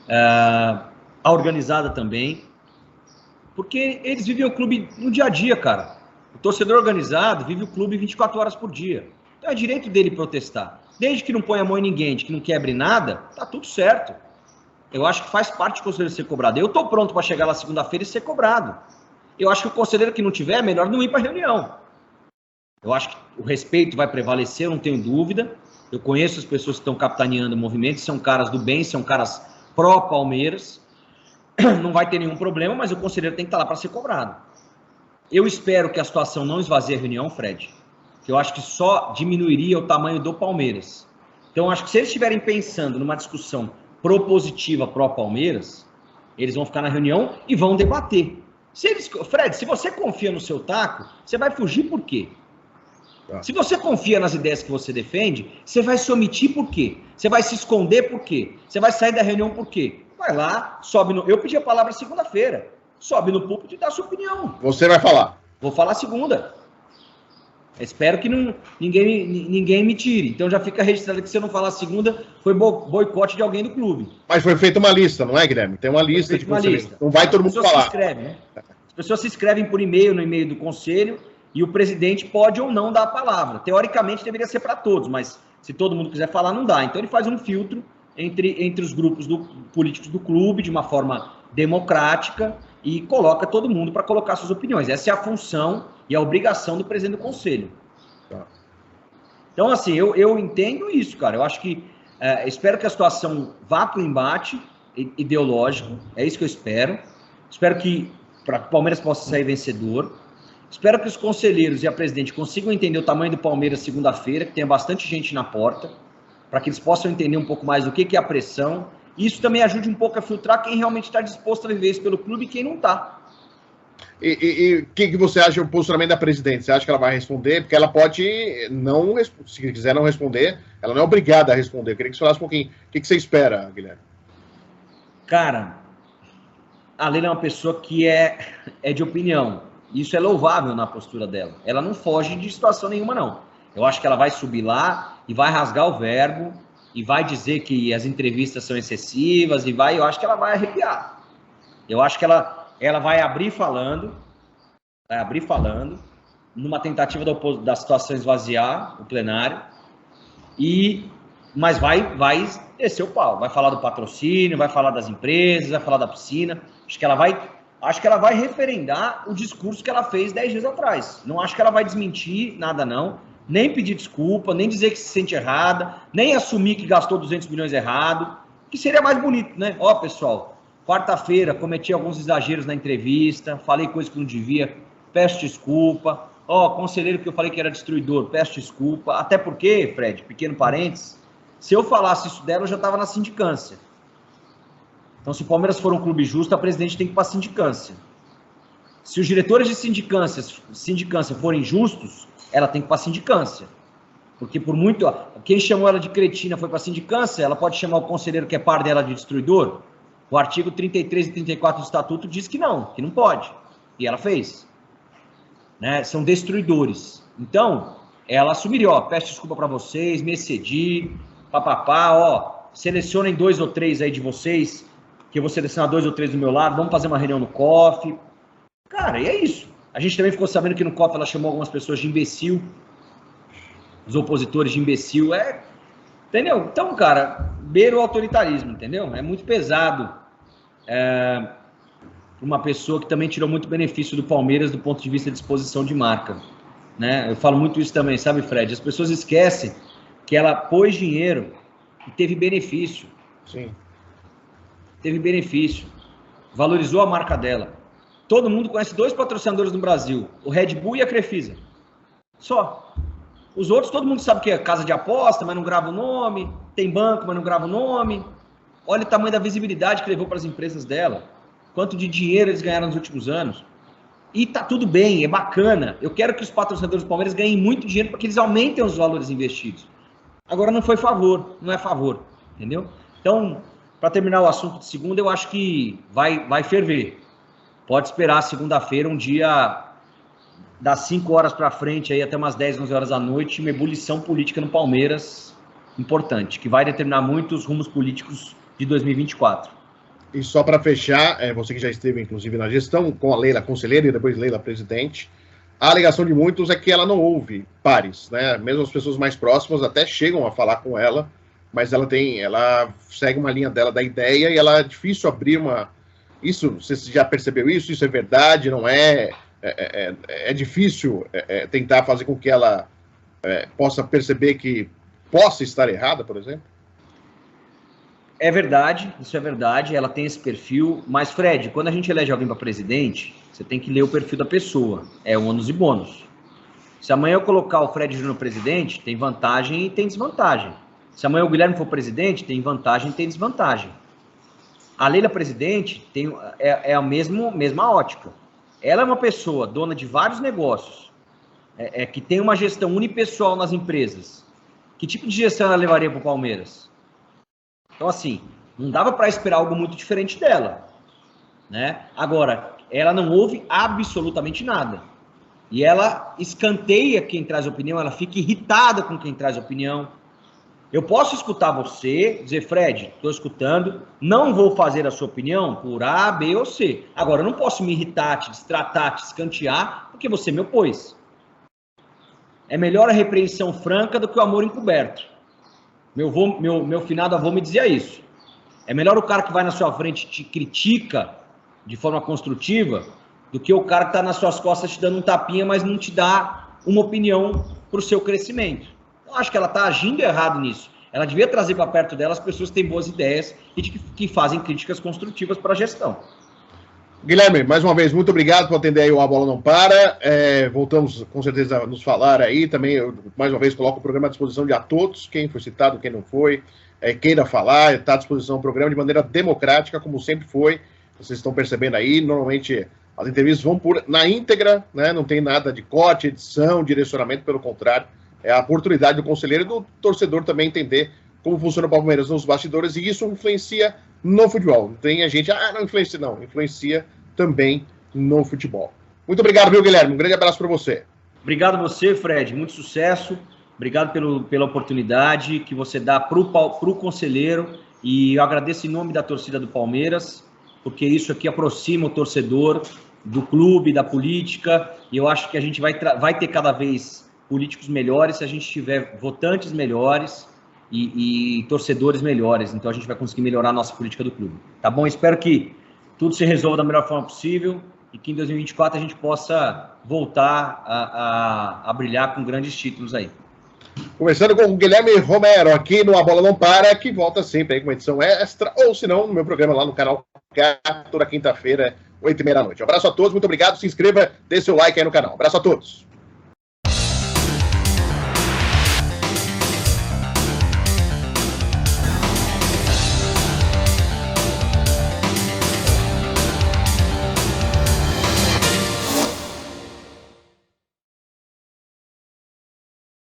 a organizada também, porque eles vivem o clube no dia a dia, cara. O torcedor organizado vive o clube 24 horas por dia. Então é direito dele protestar. Desde que não ponha a mão em ninguém, de que não quebre nada, tá tudo certo. Eu acho que faz parte do conselheiro ser cobrado. Eu estou pronto para chegar lá segunda-feira e ser cobrado. Eu acho que o conselheiro que não tiver, é melhor não ir para a reunião. Eu acho que o respeito vai prevalecer, eu não tenho dúvida. Eu conheço as pessoas que estão capitaneando o movimento, são caras do bem, são caras pró-Palmeiras. Não vai ter nenhum problema, mas o conselheiro tem que estar lá para ser cobrado. Eu espero que a situação não esvazie a reunião, Fred, que eu acho que só diminuiria o tamanho do Palmeiras. Então, acho que se eles estiverem pensando numa discussão propositiva pró-Palmeiras, eles vão ficar na reunião e vão debater. Fred, se você confia no seu taco, você vai fugir por quê? Se você confia nas ideias que você defende, você vai se omitir por quê? Você vai se esconder por quê? Você vai sair da reunião por quê? Vai lá, sobe no... Eu pedi a palavra segunda-feira. Sobe no púlpito e dá a sua opinião. Você vai falar? Vou falar segunda. Espero que ninguém me tire. Então já fica registrado que se eu não falar segunda, foi boicote de alguém do clube. Mas foi feita uma lista, não é, Guilherme? Tem uma lista de conselheiros. Não vai todo mundo falar. As pessoas se inscrevem por e-mail, no e-mail do conselho, e o presidente pode ou não dar a palavra. Teoricamente deveria ser para todos, mas se todo mundo quiser falar, não dá. Então ele faz um filtro entre os grupos políticos do clube, de uma forma democrática, e coloca todo mundo para colocar suas opiniões. Essa é a função e a obrigação do presidente do conselho. Então, assim, eu entendo isso, cara. Eu acho que, espero que a situação vá para o embate ideológico, é isso que eu espero. Espero que o Palmeiras possa sair vencedor. Espero que os conselheiros e a presidente consigam entender o tamanho do Palmeiras segunda-feira, que tenha bastante gente na porta, para que eles possam entender um pouco mais do que é a pressão. Isso também ajude um pouco a filtrar quem realmente está disposto a viver isso pelo clube e quem não está. E o que você acha do posicionamento da presidente? Você acha que ela vai responder? Porque ela pode não, se quiser não responder, ela não é obrigada a responder. Eu queria que você falasse um pouquinho. O que você espera, Guilherme? Cara, a Leila é uma pessoa que é de opinião. Isso é louvável na postura dela. Ela não foge de situação nenhuma, não. Eu acho que ela vai subir lá e vai rasgar o verbo e vai dizer que as entrevistas são excessivas eu acho que ela vai arrepiar. Eu acho que ela vai abrir falando, numa tentativa da situação esvaziar o plenário, mas vai descer o pau, vai falar do patrocínio, vai falar das empresas, vai falar da piscina. Acho que ela vai referendar o discurso que ela fez 10 dias atrás. Não acho que ela vai desmentir nada, não, nem pedir desculpa, nem dizer que se sente errada, nem assumir que gastou 200 milhões errado, que seria mais bonito, né? Ó, pessoal, quarta-feira cometi alguns exageros na entrevista, falei coisas que não devia, peço desculpa. Ó, conselheiro que eu falei que era destruidor, peço desculpa. Até porque, Fred, pequeno parênteses, se eu falasse isso dela, eu já estava na sindicância. Então, se o Palmeiras for um clube justo, a presidente tem que ir para a sindicância. Se os diretores de sindicância forem justos, ela tem que ir para a sindicância. Porque por muito... Quem chamou ela de cretina foi para a sindicância, ela pode chamar o conselheiro que é par dela de destruidor? O artigo 33 e 34 do estatuto diz que não pode. E ela fez. Né? São destruidores. Então, ela assumiria, ó, peço desculpa para vocês, me excedi, papapá, ó, selecionem 2 ou 3 aí de vocês, que eu vou selecionar 2 ou 3 do meu lado, vamos fazer uma reunião no COF. Cara, e é isso. A gente também ficou sabendo que no COF ela chamou algumas pessoas de imbecil, os opositores de imbecil, entendeu? Então, cara, beira o autoritarismo, entendeu? É muito pesado uma pessoa que também tirou muito benefício do Palmeiras do ponto de vista de exposição de marca, né? Eu falo muito isso também, sabe, Fred? As pessoas esquecem que ela pôs dinheiro e teve benefício. Sim. Teve benefício. Valorizou a marca dela. Todo mundo conhece 2 patrocinadores no Brasil, o Red Bull e a Crefisa. Só. Os outros, todo mundo sabe que é casa de aposta, mas não grava o nome. Tem banco, mas não grava o nome. Olha o tamanho da visibilidade que levou para as empresas dela. Quanto de dinheiro eles ganharam nos últimos anos. E tá tudo bem, é bacana. Eu quero que os patrocinadores do Palmeiras ganhem muito dinheiro para que eles aumentem os valores investidos. Agora não foi favor, não é favor, entendeu? Então, para terminar o assunto de segunda, eu acho que vai ferver. Pode esperar segunda-feira, um dia das 5 horas para frente, aí até umas 10, 11 horas da noite, uma ebulição política no Palmeiras importante, que vai determinar muito os rumos políticos de 2024. E só para fechar, você que já esteve, inclusive, na gestão, com a Leila conselheira e depois Leila presidente, a alegação de muitos é que ela não ouve pares, né? Mesmo as pessoas mais próximas até chegam a falar com ela, mas ela segue uma linha dela da ideia e ela é difícil abrir uma... Isso, você já percebeu isso? Isso é verdade, não é? É difícil tentar fazer com que ela possa perceber que possa estar errada, por exemplo? É verdade, isso é verdade, ela tem esse perfil, mas Fred, quando a gente elege alguém para presidente, você tem que ler o perfil da pessoa, é ônus e bônus. Se amanhã eu colocar o Fred Júnior presidente, tem vantagem e tem desvantagem. Se amanhã o Guilherme for presidente, tem vantagem e tem desvantagem. A Leila presidente é a mesma ótica. Ela é uma pessoa dona de vários negócios, que tem uma gestão unipessoal nas empresas. Que tipo de gestão ela levaria para o Palmeiras? Então, assim, não dava para esperar algo muito diferente dela, né? Agora, ela não ouve absolutamente nada. E ela escanteia quem traz opinião, ela fica irritada com quem traz opinião. Eu posso escutar você, dizer, Fred, estou escutando, não vou fazer a sua opinião por A, B ou C. Agora, eu não posso me irritar, te destratar, te escantear, porque você me opôs. É melhor a repreensão franca do que o amor encoberto. Meu finado avô me dizia isso. É melhor o cara que vai na sua frente e te critica de forma construtiva do que o cara que está nas suas costas te dando um tapinha, mas não te dá uma opinião para o seu crescimento. Eu acho que ela está agindo errado nisso. Ela devia trazer para perto dela as pessoas que têm boas ideias e que fazem críticas construtivas para a gestão. Guilherme, mais uma vez, muito obrigado por atender aí o A Bola Não Para. Voltamos com certeza a nos falar aí. Também, eu, mais uma vez, coloco o programa à disposição de a todos. Quem foi citado, quem não foi, queira falar, está à disposição do programa de maneira democrática, como sempre foi. Vocês estão percebendo aí, normalmente as entrevistas vão na íntegra, né? Não tem nada de corte, edição, direcionamento, pelo contrário. É a oportunidade do conselheiro e do torcedor também entender como funciona o Palmeiras nos bastidores, e isso influencia no futebol. Tem a gente, não influencia, não. Influencia também no futebol. Muito obrigado, viu, Guilherme? Um grande abraço para você. Obrigado a você, Fred. Muito sucesso. Obrigado pela oportunidade que você dá para o conselheiro. E eu agradeço em nome da torcida do Palmeiras, porque isso aqui aproxima o torcedor do clube, da política. E eu acho que a gente vai ter cada vez políticos melhores se a gente tiver votantes melhores e torcedores melhores. Então a gente vai conseguir melhorar a nossa política do clube. Tá bom? Espero que tudo se resolva da melhor forma possível e que em 2024 a gente possa voltar a brilhar com grandes títulos aí. Conversando com o Guilherme Romero aqui no A Bola Não Para, que volta sempre aí com uma edição extra, ou se não, no meu programa lá no canal toda quinta-feira, 8h30 da noite. Um abraço a todos, muito obrigado, se inscreva, dê seu like aí no canal. Um abraço a todos.